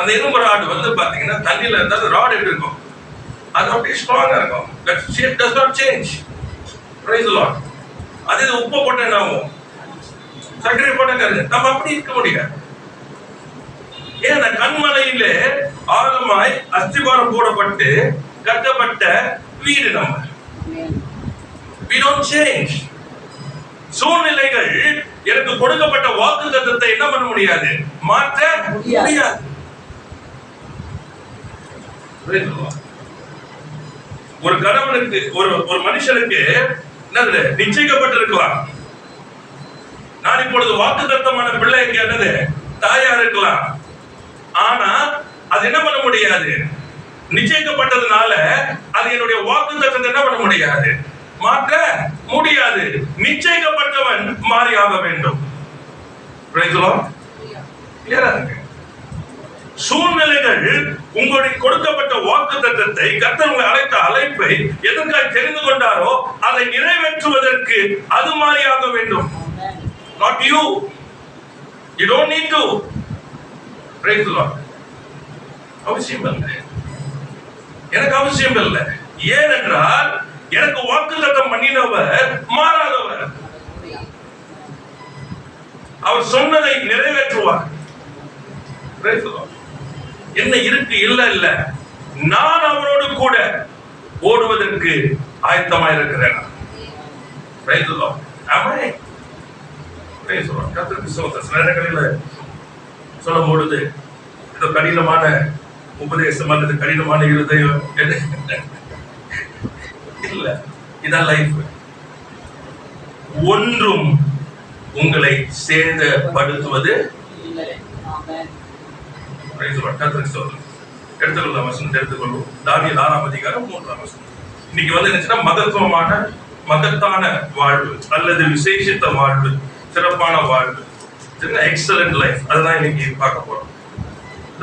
அந்த இரும்பு ராடு வந்து பாத்தீங்கன்னா தண்ணியில இருந்தா அந்த ராடு எப்படி இருக்கும், அது அப்படியே ஸ்ட்ராங்கா இருக்கும். That shape does not change. Praise the Lord. அது உப்பு போட்ட என்ன ஆகும், சர்க்கரை போட்ட கருது. நம்ம அப்படி இருக்க முடியாது. ஏன்னா கண்மலையில ஆழமாய் அஸ்திபாரம் போடப்பட்டு கட்டப்பட்ட வீடு நம்ம. We don't change. சூழ்நிலைகள் எனக்கு கொடுக்கப்பட்ட வாக்குத்தத்தத்தை என்ன பண்ண முடியாது, மாற்ற முடியாது. ஒரு கணவனுக்கு ஒரு மனுஷனுக்கு என்னது நிச்சயிக்கப்பட்டிருக்கலாம். நான் இப்பொழுது வாக்குத்தத்தமான பிள்ளைக்கு என்னது தாயா இருக்கலாம். ஆனா அது என்ன பண்ண முடியாது, நிச்சயிக்கப்பட்டதுனால அது என்னுடைய வாக்குத்தத்தத்தை என்ன பண்ண முடியாது, மாற்ற முடியாது. நிச்சயிக்கப்பட்டவன் மாறியாக வேண்டும். சூழ்நிலைகள் உங்களுக்கு கொடுக்கப்பட்ட வாக்குத்தத்தத்தை, கர்த்தர் உங்களை அழைத்த அழைப்பை எதற்காக தெரிந்து கொண்டாரோ அதை நிறைவேற்றுவதற்கு அது மாறியாக வேண்டும். Not you. You don't need to. Praise the Lord. அவசியம் இல்லை, எனக்கு அவசியம் இல்லை. ஏனென்றால் எனக்கு வாக்குத்தத்தம் பண்ணினவர் மாறாதவர். அவர் சொன்னதை நிறைவேற்றுவார். என்ன இருக்கு, இல்ல இல்ல, நான் அவரோடு கூட ஓடுவதற்கு ஆயத்தமாக இருக்கிறேன். சொல்லும் பொழுது இந்த கடினமான உபதேசம் அல்லது கடினமான இருதயம் இல்ல, இதான் லைஃப். ஒன்றும் உங்களை சேதப்படுத்துவது எடுத்துக்கொள்ள வசனத்தை எடுத்துக்கொள்வோம். தானியேல் 6ஆம் அதிகாரம் 3ஆம் வசனம். இன்னைக்கு வந்து என்னச்சுன்னா மகத்தான வாழ்வு அல்லது விசேஷித்த வாழ்வு, சிறப்பான வாழ்வு, எக்ஸலன்ட் லைஃப், அதுதான் இன்னைக்கு பார்க்க போறோம்.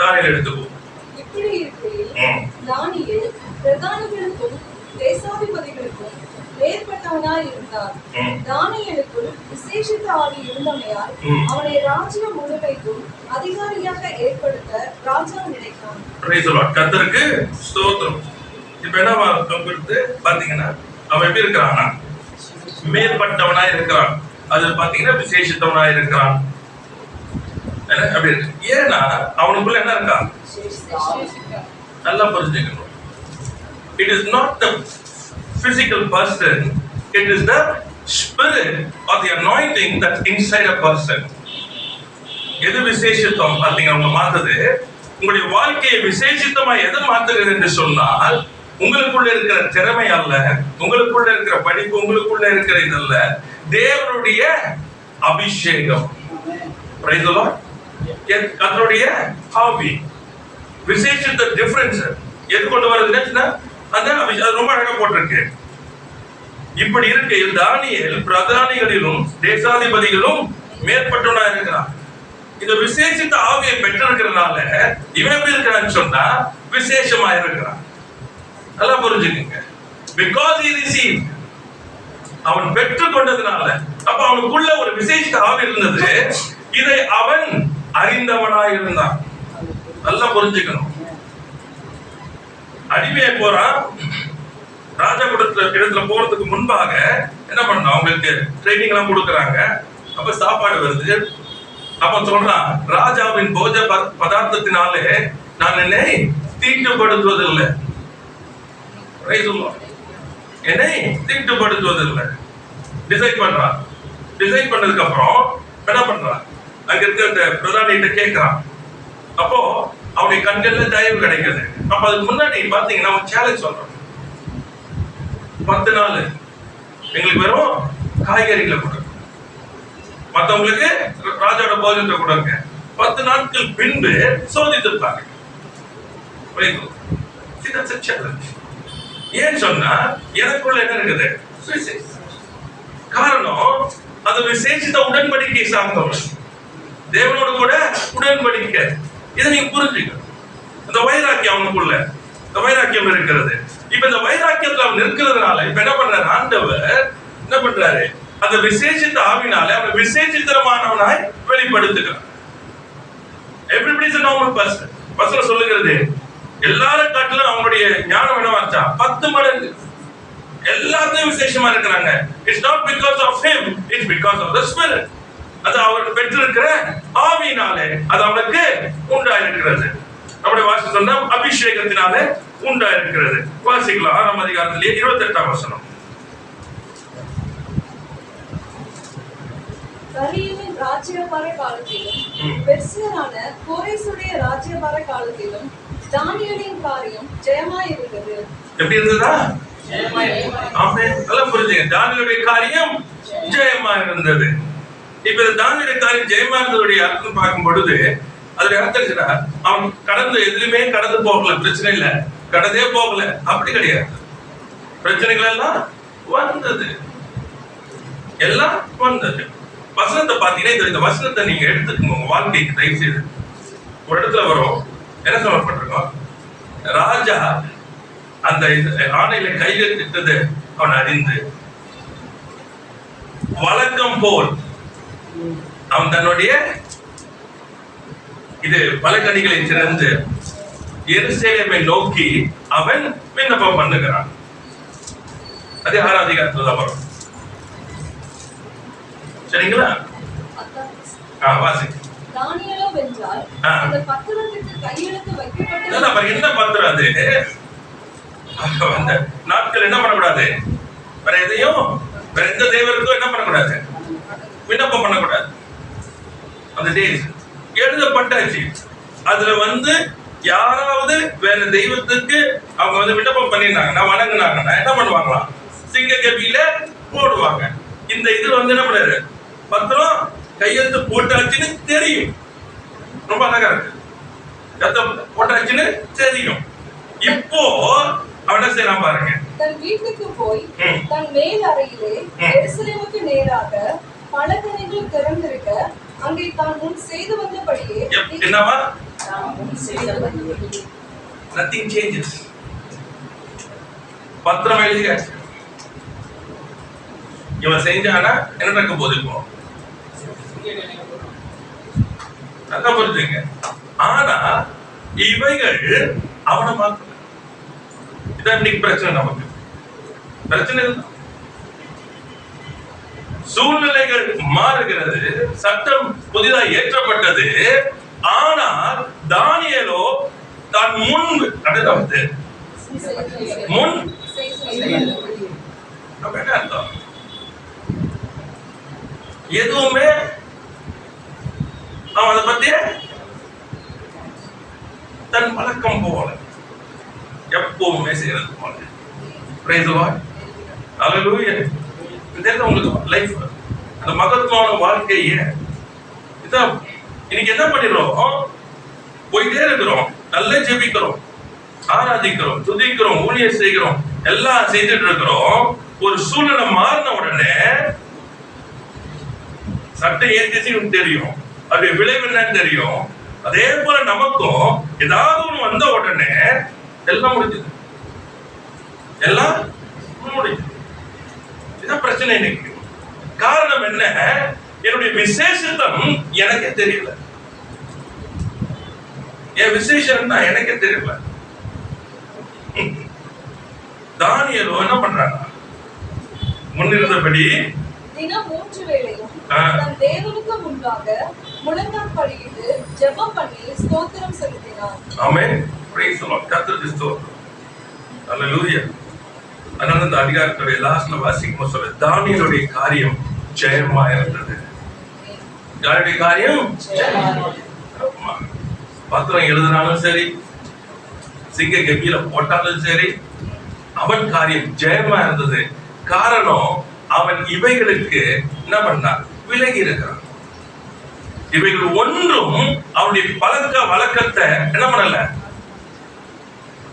தானியேல் எடுத்துக்குவோம். இப்படி இருக்கையில் தானியேல் பிரதானிகளுக்கும் தேசாதிபதிகளுக்கும் மேற்பட்டவனாய் இருந்தார். தானியேலுக்குள் விசேஷித்த ஆவி இருந்தமையால் அவனை ராஜ்யம் முழுமைக்கும் அதிகாரியாக ஏற்படுத்த ராஜா நினைத்தான். கர்த்தருக்கு ஸ்தோத்திரம். இப்ப என்ன பாத்தீங்கன்னா அவன் எப்படி இருக்கிறான்னா மேற்பட்டவனாய் இருக்கிறான். அது பாத்தீங்கன்னா விசேஷித்தவனாய் இருக்கிறான். அப்படி இருக்கு. ஏன்னா அவனுக்குள்ள என்ன இருக்கா, நல்லா புரிஞ்சுக்கணும். It is not the physical person, it is the spirit or the anointing that's inside a person. எது விசேஷித்தம் பாத்தீங்க அவங்க மாத்தது, உங்களுடைய வாழ்க்கையை விசேஷித்தமா எது மாத்துகிறது என்று சொன்னால் உங்களுக்குள்ள இருக்கிற திறமை அல்ல, உங்களுக்குள்ள இருக்கிற படிப்பு, உங்களுக்குள்ள இருக்கிற இதல்ல, தேவனுடைய அபிஷேகம். Praise the Lord. கர்த்தருடைய ஆவி. விசேஷித்த டிஃபரன்ஸ் எது கொண்டு வருதுன்னா அந்த ரொம்ப அழகா போட்டிருக்கு. இப்படி இருக்கையில் தானியேல் பிரதானிகளிலும் தேசாதிபதிகளும் மேற்பட்டவனா இருக்கிறான். இந்த விசேஷித்த ஆவியை பெற்றிருக்கிறதுனால இவன் எப்படி இருக்கிறான்னு சொன்னா விசேஷமா இருக்கிறான். நல்லா புரிஞ்சுக்கங்க. Because he received, அவன் பெற்றுக் கொண்டதுனால, அப்ப அவனுக்குள்ள ஒரு விசேஷித்த ஆவி இருந்தது. இதை அவன் அறிந்தவனாய் இருந்தான். நல்லா புரிஞ்சுக்கணும். அடிமையை போறான், ராஜா இடத்துல போறதுக்கு முன்பாக என்ன பண்ணணும், அவங்களுக்கு ட்ரைனிங் எல்லாம் கொடுக்கறாங்க. அப்ப சாப்பாடு வருது. அப்ப சொல்றான், ராஜாவின் போஜ பதார்த்தத்தினாலே நான் என்னை தீட்டுப்படுத்துவதில்லை. என்னை தீட்டுப்படுத்துவதில்லை டிசைட் பண்றான். டிசைட் பண்ணதுக்கு அப்புறம் என்ன பண்றான், அங்க இருக்க பிரதானிகிட்ட கேட்கிறான். அப்போ அவனுடைய கண்கள்ல தயவு கிடைக்குது. அப்ப அதுக்கு முன்னாடி பாத்தீங்கன்னா அவன் சேலஞ்ச் சொல்றான், 10 நாள் எங்களுக்கு வெறும் காய்கறிகளை கொடுங்க, மத்தவங்களுக்கு ராஜாவோட போஜனத்தை கொடுங்க. 10 நாட்கள் பின்பு சோதித்திருப்பாங்க. ஏன் சொன்னா எனக்குள்ள என்ன இருக்குது, காரணம் அது விசேஷித்த உடன்படிக்கை சார்ந்தவன், தேவனோடு கூட உடன்படிக்கை. இதை நீங்க புரிஞ்சுக்கணும். இந்த வைராக்கியம் அவனுக்குள்ள இந்த வைராக்கியம் இருக்கிறது. இப்ப இந்த வைராக்கியத்துல அவன் இருக்கிறதுனால இப்ப என்ன பண்றாரு, ஆண்டவர் என்ன பண்றாரு, அந்த விசேஷித்த ஆவினால அவன் விசேஷித்தரமானவனாய் வெளிப்படுத்துகிறான். Everybody is a normal person. வசனம் சொல்லுகிறது எல்லாரும் காட்டிலும் அவங்களுடைய ஞானம் என்னவாச்சா 10 மடங்கு. எல்லாத்தையும் விசேஷமா இருக்கிறாங்க. It's not because of him, it's because of the spirit. அது அவருக்கு பெற்றிருக்கிற ஆவியினாலே அது அவனுக்கு உண்டாயிருக்கிறது. நம்முடைய வாசி சொன்னா அபிஷேகத்தினாலே உண்டாயிருக்கிறது. வாசிக்கலாம் 6ஆம் அதிகாரத்திலே 28ஆம் வசனம். தரியலின் ராஜ்யபார காலத்திலும் பெர்சியனான கோரேசுடைய ராஜ்யபார காலத்திலும் தானியேலின் காரியம் ஜெயமாயிருந்தது. எப்படி இருந்ததா? ஆமென். நல்லா புரிஞ்சுங்க. தானியேலுடைய காரியம் ஜெயமா இருந்தது. இப்ப தானியேலுடைய காரியம் ஜெயமா இருந்ததுடைய அர்த்தம் பார்க்கும் பொழுது அதோட அர்த்தம் இருக்குன்னா அவன் கடந்து எதுலையுமே கடந்து போகல, பிரச்சனை இல்ல, கடந்தே போகல, அப்படி கிடையாது. பிரச்சனைகள் எல்லாம் வந்தது, எல்லாம் வந்தது. வசனத்தை பாத்தீங்கன்னா இந்த வசனத்தை நீங்க எடுத்துக்கோங்க உங்க வாழ்க்கைக்கு தயவு செய்து. ஒரு இடத்துல வரும், என்ன சொல்லப்பட்டிருக்கோம், ராஜா அந்த ஆணையில கையெழுத்திட்டது அவன் அறிந்து வழக்கம் போல் அவன் தன்னுடைய இது பலகணிகளை திறந்து எருசலேமை நோக்கி அவன் விண்ணப்பம் பண்ணுகிறான். அதே 6ஆம் அதிகாரத்துல தான் வரும். சரிங்களா? வாசி. தானியேலோ வென்றால் அந்த பத்திரத்துக்கு கையெழுத்து வைக்கப்பட்டது. என்ன பத்திரம் அது? அந்த நாட்கள் என்ன பண்ணக்கூடாது, வேற எதையும் வேற எந்த தேவருக்கும் என்ன பண்ணக்கூடாது, விண்ணப்பம் பண்ணக்கூடாது. அந்த டேஸ் எழுதப்பட்டாச்சு. அதுல யாராவது வேற தெய்வத்துக்கு அவங்க விண்ணப்பம் பண்ணிருந்தாங்கன்னா வணங்குனாங்கன்னா என்ன பண்ணுவாங்களாம், சிங்க கபியில போடுவாங்க. இந்த இது என்ன பண்ணாரு, பத்திரம் கையெழுத்து போட்டாச்சுன்னு தெரியும். ரொம்ப அழகா இருக்கு, போட்டாச்சுன்னு தெரியும். இப்போ அவன் என்ன செய்யலாம் பாருங்க, தன் வீட்டுக்கு போய் தன் மேல் அறையிலே எருசலேமுக்கு நேராக பலகணிகள் திறந்திருக்க அங்கே தான் முன் செய்து வந்தபடியே என்னவா, nothing changes. பத்திரம் எழுதியாச்சு. இவன் செஞ்சானா என்ன நடக்க போகுது இப்போ நல்லா புரிஞ்சுங்க. ஆனா இவைகள் அவனை மாத்த. இதான் இன்னைக்கு பிரச்சனை. நமக்கு பிரச்சனை சூழ்நிலைகள் மாறுகிறது, சட்டம் புதிதாக ஏற்றப்பட்டது. ஆனால் தானியேலோ தான் முன்பு முன் என்ன அர்த்தம், எதுவுமே அவன் அதை பத்தி தன் வழக்கம் போல எப்பவுமே செய்யறது போல. பிரைஸ் தி லார்ட், ஹalleluya. இது உங்களுக்கு லைஃப், அந்த மகத்துவமான வாழ்க்கையே இதான். இன்னைக்கு என்ன பண்ணிடுறோம், போயிட்டே இருக்கிறோம், நல்லா ஜெபிக்கிறோம், ஆராதிக்கிறோம், துதிக்கிறோம், ஊழியம் செய்கிறோம், எல்லாம் செய்துட்டு இருக்கிறோம். ஒரு சூழ்நிலை மாறின உடனே சட்டம் ஏற்றிச்சு தெரியும், அது விளைவு என்னன்னு தெரியும். அதே போல நமக்கும் ஏதாவது ஒண்ணு வந்த உடனே எல்லாம் முடிஞ்சது, எல்லாம் முடிஞ்சது. இதான் பிரச்சனை இன்னைக்கு. காரணம் என்ன, என்னுடைய விசேஷம் எனக்கே தெரியல. என் விசேஷம் தான் எனக்கே தெரியல. தானியேலோ என்ன பண்றாங்க, முன்னிருந்தபடி தினம் 3 வேளையும் தன் தேவனுக்கு முன்பாக முழங்காற்படியிட்டு ஜெபம் பண்ணி ஸ்தோத்திரம் செலுத்தினார். ஆமென். Praise the lord. கர்த்தருக்கு ஸ்தோத்திரம். ஹalleluya. அதனால இந்த அதிகாரத்தோட லாஸ்ட்ல வாசிக்கும் சொல்ல தானியேலுடைய காரியம் ஜெயமா இருந்தது. யாருடைய காரியம் ஜெயமா. பத்திரம் எழுதினாலும் சரி, சிங்க கபியில போட்டாலும் சரி, அவன் காரியம் ஜெயமா இருந்தது. காரணம், அவன் இவைகளுக்கு என்ன பண்ணான், விலகி இருக்கிறான். இவைகள் ஒன்றும் அவனுடைய பழக்க வழக்கத்தை என்ன பண்ணல,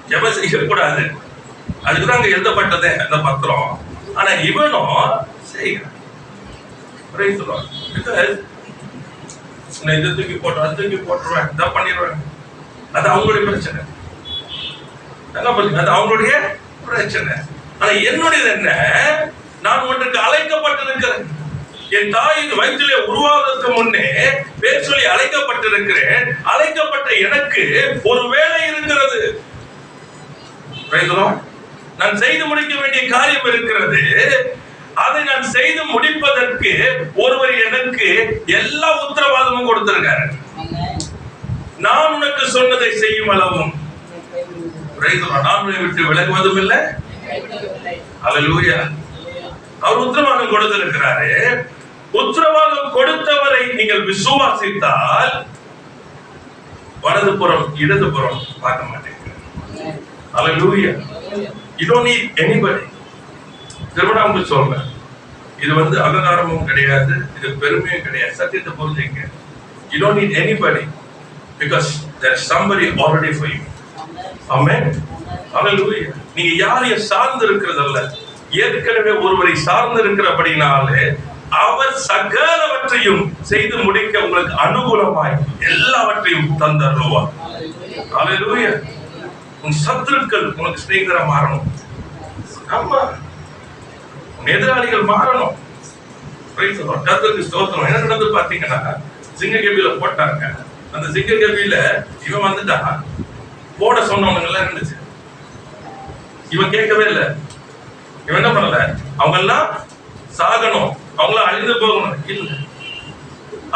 ஜெபம் செய்யக்கூடாது. அதுக்குதான் அங்க எழுதப்பட்டது அந்த பத்திரம். ஆனா இவனும் செய்கிறான். இதை தூக்கி போட்டுருவேன், அது தூக்கி போட்டுருவேன், இதை பண்ணிடுவேன். அது அவங்களுடைய பிரச்சனை, அது அவங்களுடைய பிரச்சனை. ஆனா என்னுடையது என்ன, நான் ஒன்றுக்கு அழைக்கப்பட்டிருக்கிறேன். என் தாயின் வயிற்றிலே உருவாவதற்கு முன்னே பேர் சொல்லி அழைக்கப்பட்டிருக்கிறேன். அழைக்கப்பட்ட எனக்கு ஒரு வேலை இருக்கிறது. நான் செய்து முடிக்க வேண்டிய காரியம் இருக்கிறது. அதை நான் செய்து முடிப்பதற்கு ஒருவர் எனக்கு எல்லா உத்தரவாதமும் கொடுத்திருக்காரு. நான் உனக்கு சொன்னதை செய்யும் அளவும் நான் உன்னை விட்டு விலகுவதும் இல்லை. அல்லேலூயா. அவர் உத்தரவாதம் கொடுத்திருக்கிறாரு. உத்தரவாதம் கொடுத்தவரை நீங்கள் விசுவாசித்தால் வலதுபுறம் இடதுபுறம் பார்க்க மாட்டீங்க. அல்லேலூயா. You don't need anybody. திரும்ப உங்களுக்கு சொல்றேன், இது அகங்காரமும் கிடையாது, இது பெருமையும் கிடையாது. சத்தியத்தை புரிஞ்சுங்க. You don't need anybody because there is somebody already for you. Amen. Hallelujah. நீங்க யாரையும் சார்ந்து இருக்கிறதல்ல, ஏற்கனவே ஒருவரை சார்ந்து இருக்கிறபடினாலே அவர் சகலவற்றையும் செய்து முடிக்க உங்களுக்கு அனுகூலமாய் எல்லாவற்றையும் தந்தருவார். ஹalleluya. உன் சத்துருக்கள் உனக்கு சிநேகிதரா மாறணும். ஆமா, எதிராளிகள் மாறணும். கர்த்தருக்கு ஸ்தோத்திரம். என்ன நடந்து பாத்தீங்கன்னா, சிங்க கபில போட்டாங்க. அந்த சிங்க கபில இவன் வந்துட்டான். போட சொன்னவங்க எல்லாம் இருந்துச்சு. இவன் கேட்கவே இல்லை. இவன் என்ன பண்ணல, அவங்க எல்லாம் சாகணும், அவங்கள அழிந்து போகணும். இல்ல,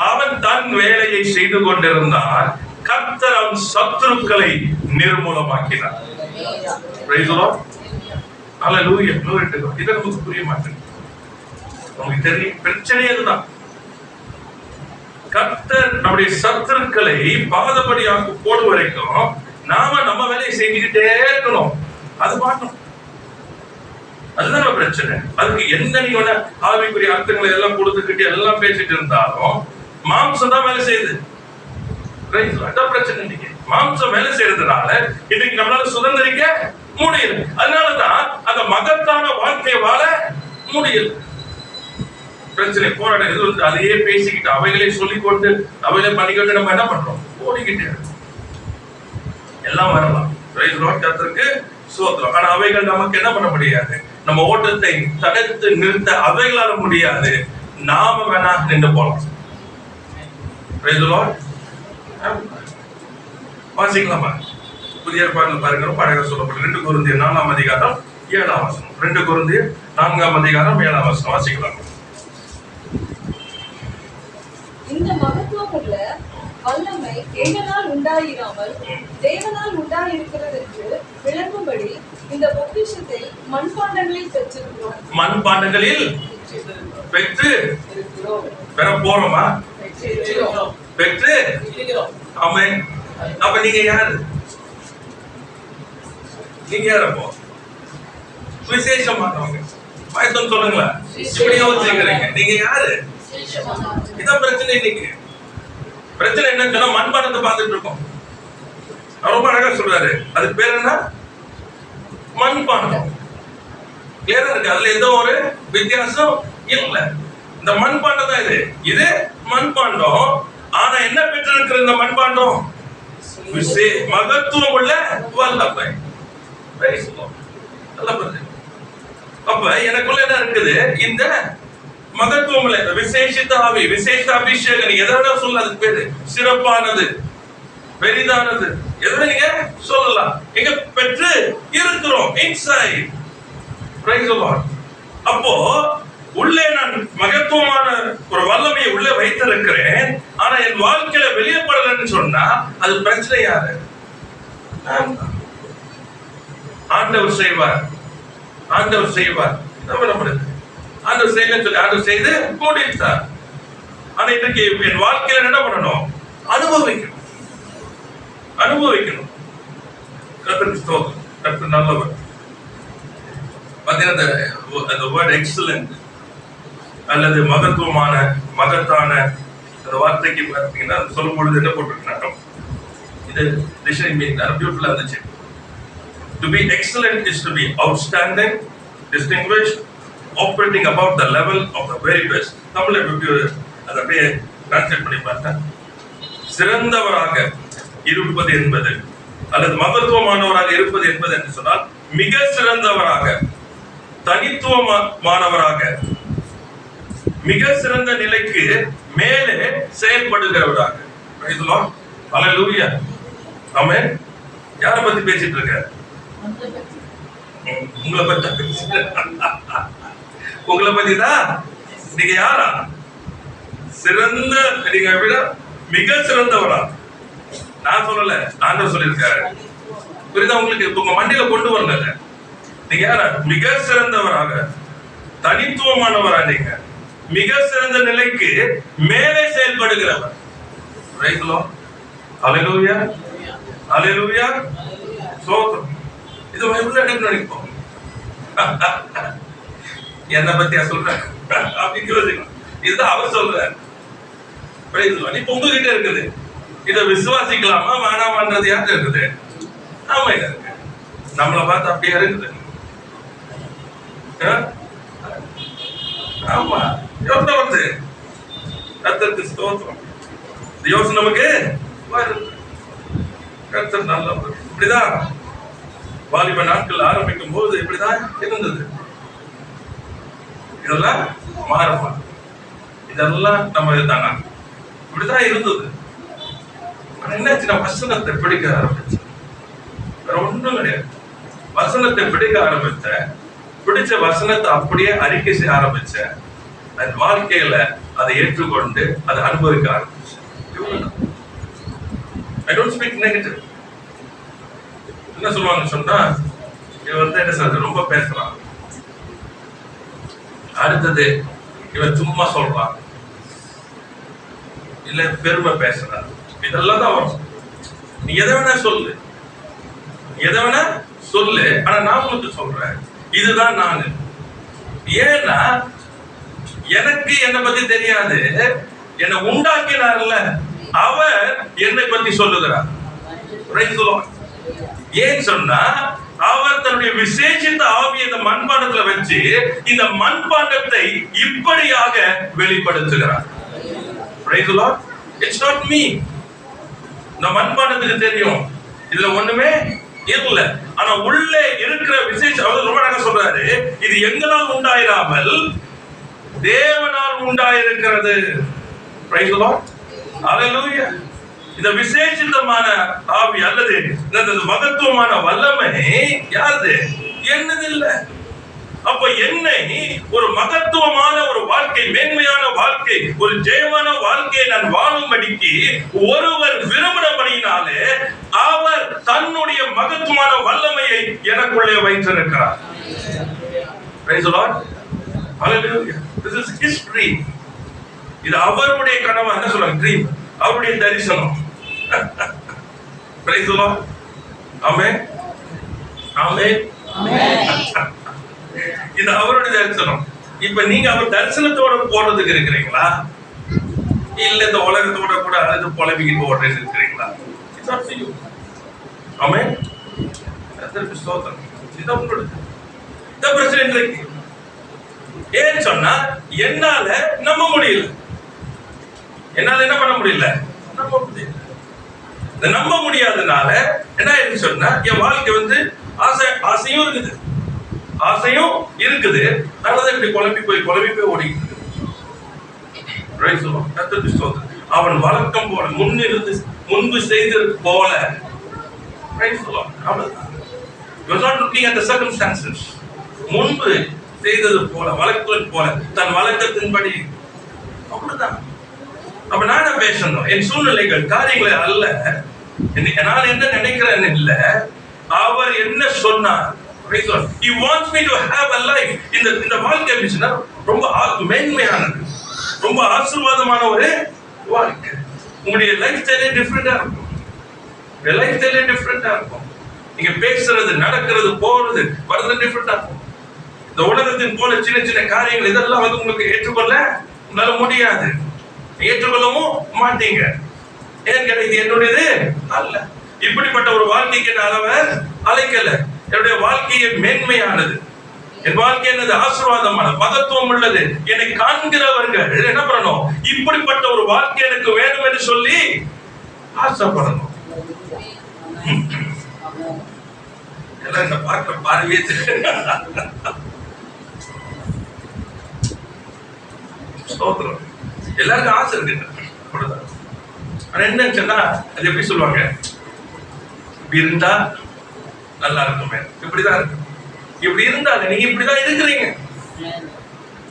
அவன் தன் வேலையை செய்து கொண்டிருந்தான். கர்த்தர் அவன் சத்துருக்களை நிர்மூலமாக்கினார். Praise the lord. ஹalleluya. glory to God. இது நமக்கு புரிய மாட்டேங்குது. நமக்கு தெரியும், பிரச்சனை அதுதான். கர்த்தர் நம்முடைய சத்துருக்களை பாதபடியாக போடும் வரைக்கும் நாம நம்ம வேலையை செஞ்சுக்கிட்டே இருக்கணும். அது மாட்டோம். அதுதான் பிரச்சனை. அதுக்கு எந்த நீங்க ஆவிக்குரிய அர்த்தங்களை எல்லாம் கொடுத்துக்கிட்டு எல்லாம் பேசிட்டு இருந்தாலும் மாம்சம் தான் வேலை செய்யுது. அதான் பிரச்சனை. இன்னைக்கு மாம்சம் வேலை செய்யறதுனால இன்னைக்கு நம்மளால சுதந்திரிக்க முடியல. அதனாலதான் அந்த மகத்தான வாழ்க்கையை வாழ முடியல. பிரச்சனை, போராட்டம். இது அதையே பேசிக்கிட்டு அவைகளை சொல்லிக்கொண்டு அவைகளை பண்ணிக்கிட்டு நம்ம என்ன பண்றோம்? ஓடிக்கிட்டே எல்லாம் வரலாம். கர்த்தருக்கு ஸ்தோத்திரம். ஆனா அவைகள் நமக்கு என்ன பண்ண முடியாது. நம்ம ஓட்டத்தை தடுத்து நிறுத்த அவைகளால முடியாது. நாம வேணா நின்று போலாம். வாசிக்கலாமா? புதிய ஏற்பாட்டில் பாருங்க, பழைய சொல்லப்பட்ட 2 கொரிந்தியர் 4ஆம் அதிகாரம் 7ஆம் வசனம். 2 கொரிந்தியர் 4ஆம் அதிகாரம் 7ஆம் வசனம் வாசிக்கலாமா? இந்த மகத்துவம் உள்ள வல்லமை எங்களால் உண்டாயிராமல் தேவனால் உண்டாயிருக்கிறது என்று விளங்கும்படி இந்த பொக்கிஷத்தை மண்பாண்டங்களில் பெற்றிருக்கிறோம். மண்பாண்டங்களில் பெற்று பெற போறோமா? பெற்று. ஆமென். அப்ப நீங்க யாரு? நீங்க யாரப்போ? விசேஷமானவங்க. வாய்த்தம் சொல்லுங்களா? இப்படி யோசிக்கிறீங்க. நீங்க யாரு? இதான் பிரச்சனை. இன்னைக்கு பிரச்சனை என்னன்னு சொன்னா, மண்பாண்டத்தை பார்த்துட்டு இருக்கோம். ரொம்ப அழகா சொல்றாரு. அதுக்கு பேர் என்ன? மண்பாண்டம். கிளியரா இருக்கு. அதுல எந்த ஒரு வித்தியாசம் இல்ல. இந்த மண்பாண்டம் தான் இது. இது மண்பாண்டம். ஆனா என்ன பெற்றிருக்கிற இந்த மண்பாண்டம்? மகத்துவம் உள்ள வல்லமை. அப்ப எனக்குள்ள என்ன இருக்குது? இந்த மகத்துவம் உள்ள விசேஷித்த ஆவி, விசேஷ அபிஷேகம். எதனா சொல்ல, அதுக்கு பேரு சிறப்பானது, பெரிதானது. எதை நீங்க சொல்லலாம். எங்க பெற்று இருக்கிறோம். இன்சைட். Price the Lord. அப்போ உள்ளே நான் மகத்துவமான ஒரு வல்லமையை உள்ளே வைத்திருக்கிறேன். ஆனா என் வாழ்க்கையில வெளியப்படலன்னு சொன்னா அது பிரச்சனை. யாரு? ஆண்டவர் செய்வார். ஆண்டவர் செய்வார். ஆண்டவர் செய்யலன்னு சொல்லி ஆண்டவர் செய்து முடித்தார். ஆனா இன்றைக்கு என் வாழ்க்கையில என்ன பண்ணணும்? அனுபவிக்கணும். அனுபவிக்கணும். கர்த்தருக்கு ஸ்தோத்திரம். கர்த்தர் நல்லவர். பார்த்தீங்கன்னா அந்த வேர்ட் எக்ஸலன்ட் அல்லது மகத்துவமான, மகத்தான அந்த வார்த்தைக்கு பார்த்தீங்கன்னா சொல்லும் பொழுது என்ன போட்டிருக்காங்க? இது டிக்ஷனரி மீனிங் பியூட்டிஃபுல்லா இருந்துச்சு. To be excellent is to be outstanding, distinguished, operating above the level of the very best. தமிழ்ல அதை அப்படியே டிரான்ஸ்லேட் பண்ணி பார்த்தா, சிறந்தவராக இருப்பது என்பது அல்லது மகத்துவமானவராக இருப்பது என்பது என்று சொன்னால் மிக சிறந்தவராக, தனித்துவமானவராக, மிக சிறந்த நிலைக்கு மேலே செயல்படுகிறவராக. அல்லேலூயா, ஆமென். யாரை பத்தி பேசிட்டு இருக்க? உங்களை பத்தி பேசிட்டு, உங்களை பத்தி தான். நீங்க யாரா? சிறந்த, நீங்க விட மிக சிறந்தவரா? நான் சொல்லல, ஆண்டவர் சொல்லியிருக்காரு. புரியுதா உங்களுக்கு? உங்க மண்டையில கொண்டு வரல. நீங்க யாரா? மிக சிறந்தவராக, தனித்துவமானவரா, நீங்க மிக சிறந்த நிலைக்கு மேலே செயல்படுகிறவர். அல்லேலூயா, அல்லேலூயா, ஸ்தோத்திரம். இது பைபிள்ல நினைப்போம். என்ன பத்தியா சொல்றேன் அப்படின்னு யோசிக்கணும். இதுதான் அவர் சொல்றாரு. இப்ப உங்ககிட்ட இருக்குது. இதை விசுவாசிக்கலாமா வேணாமான்றது யாருக்கு இருக்குது? நாம இருக்கு. நம்மளை பார்த்து அப்படியே இருக்குது. ஆமா, யோசனை வருது. கர்த்தருக்கு ஸ்தோத்திரம். யோசனை நமக்கு வருது. கர்த்தர் நல்லவர். இப்படிதான் வாலிப நாட்கள் ஆரம்பிக்கும் போது இப்படிதான் இருந்தது. இதெல்லாம் மாறுமா? இதெல்லாம் நம்ம தானா? இப்படிதான் இருந்தது. என்னாச்சு? நான் வசனத்தை பிடிக்க ஆரம்பிச்சேன். வேற ஒன்றும் கிடையாது. வசனத்தை பிடிக்க ஆரம்பிச்சேன். பிடிச்ச வசனத்தை அப்படியே அறிக்கை செய்ய ஆரம்பிச்சேன். என் வாழ்க்கையில அதை ஏற்றுக்கொண்டு அதை அனுபவிக்க ஆரம்பிச்சேன். I don't speak negative. என்ன சொல்லுவாங்க சொன்னா, இவன் என்ன சொல்றது, ரொம்ப பேசுறான். அடுத்தது இவன் சும்மா சொல்றான், இல்ல பெருமை பேசுறான். இதெல்லாம் தான் வரும். நீ எதை வேணா சொல்லு, எதை வேணா சொல்லு. ஆனா நான் உங்களுக்கு சொல்றேன், இதுதான் நானு. ஏன்னா எனக்கு என்னை பத்தி தெரியாது. என்னை உண்டாக்கினார்ல அவர் என்னை பத்தி சொல்லுகிறார். ஏன் சொன்னா, அவர் தன்னுடைய விசேஷித்த ஆவியை இந்த மண்பாண்டத்துல வச்சு இந்த மண்பாண்டத்தை இப்படியாக வெளிப்படுத்துகிறார். It's not me. இந்த மண்பாண்டத்துக்கு தெரியும் இதுல ஒண்ணுமே இல்ல. ஆனா உள்ளே இருக்கிற விசேஷம் அவர் ரொம்ப நல்லா சொல்றாரு, இது எங்களால் உண்டாயிராமல் தேவனால் உண்டாயிருக்கிறது. Praise the Lord. Hallelujah. இந்த விசேஷித்தமான ஆவி அல்லது இந்த மகத்துவமான வல்லமை யாருது? என்னது இல்ல. அப்ப என்னை ஒரு மகத்துவமான ஒரு வாழ்க்கை, மேன்மையான வாழ்க்கை, ஒரு ஜெயமான வாழ்க்கையை நான் வாழும்படிக்கு ஒருவர் விரும்பினபடியினாலே அவர் தன்னுடைய மகத்துவமான வல்லமையை எனக்குள்ளே வைத்திருக்கிறார். Praise the Lord. Hallelujah. This is his dream. இது அவருடைய கனவு. என்ன சொல்றாங்க? ட்ரீம், அவருடைய தரிசனம். Praise the Lord. Amen. Amen. இது அவருடைய தரிசனம். இப்ப நீங்க அவர் தரிசனத்தோட போறதுக்கு இருக்கிறீங்களா, இல்ல இந்த உலகத்தோட கூட அழுது புலம்பிக்கிட்டு ஓடுறதுக்கு இருக்கிறீங்களா? It's up to you. Amen. கர்த்தருக்கு ஸ்தோத்திரம். இது உங்களுக்கு இந்த பிரச்சனை இன்றைக்கு. ஏன் சொன்னா, என்னால நம்ப முடியல. என்னால என்ன பண்ண முடியல? நம்ப முடியல. நம்ப முடியாதனால என்ன ஆயிடுச்சு சொன்னா, என் வாழ்க்கை ஆசையும் இருக்குது, ஆசையும் இருக்குது. அதனால இப்படி குழம்பி போய் ஓடிக்கிட்டு இருக்கு. அவன் வழக்கம் போல முன்பு செய்தது போல. முன்பு செய்தது போல, வழக்கம் போல, தன் வழக்கத்தின்படி. அவ்வளவுதான். அப்ப நான் பேசணும், என் சூழ்நிலைகள் காரியங்களை அல்ல, நான் என்ன நினைக்கிறேன் இல்ல, அவர் என்ன சொன்னார். He wants me to have a life. இந்த வாழ்க்கை இருந்துச்சுன்னா ரொம்ப மேன்மையானது, ரொம்ப ஆசீர்வாதமான ஒரு வாழ்க்கை. உங்களுடைய லைஃப் ஸ்டைலே டிஃபரெண்டா இருக்கும். லைஃப் ஸ்டைலே டிஃபரெண்டா இருக்கும். நீங்க பேசுறது, நடக்கிறது, போறது, வரது டிஃபரெண்டா இருக்கும். இந்த உலகத்தின் போல சின்ன சின்ன காரியங்கள் இதெல்லாம் உங்களுக்கு ஏற்றுக்கொள்ள உங்களால முடியாது, ஏற்றுக்கொள்ளவும் மாட்டீங்க. ஏன் கேட்ட, இது என்னுடையது அல்ல. இப்படிப்பட்ட ஒரு வாழ்க்கைக்கு அவர் அழைக்கல. என்னுடைய வாழ்க்கையை மேன்மையானது, என் வாழ்க்கை என்னது? ஆசீர்வாதமான, மகத்துவம் உள்ளது. என்னை காண்கிறவர்கள் என்ன பண்ணணும்? இப்படிப்பட்ட ஒரு வாழ்க்கை எனக்கு வேணும் என்று சொல்லி ஆசைப்படணும். எல்லாம் இந்த பார்க்கிற பார்வையே ஸ்தோத்திரம். எல்லாருக்கும் ஆசை இருக்கு, அவ்வளவுதான். ஆனா என்னன்னு சொன்னா, அது எப்படி சொல்லுவாங்க, இப்படி இருந்தா நல்லா இருக்குமே, இப்படிதான் இருக்கு. இப்படி இருந்தாங்க, நீங்க இப்படிதான் இருக்கிறீங்க,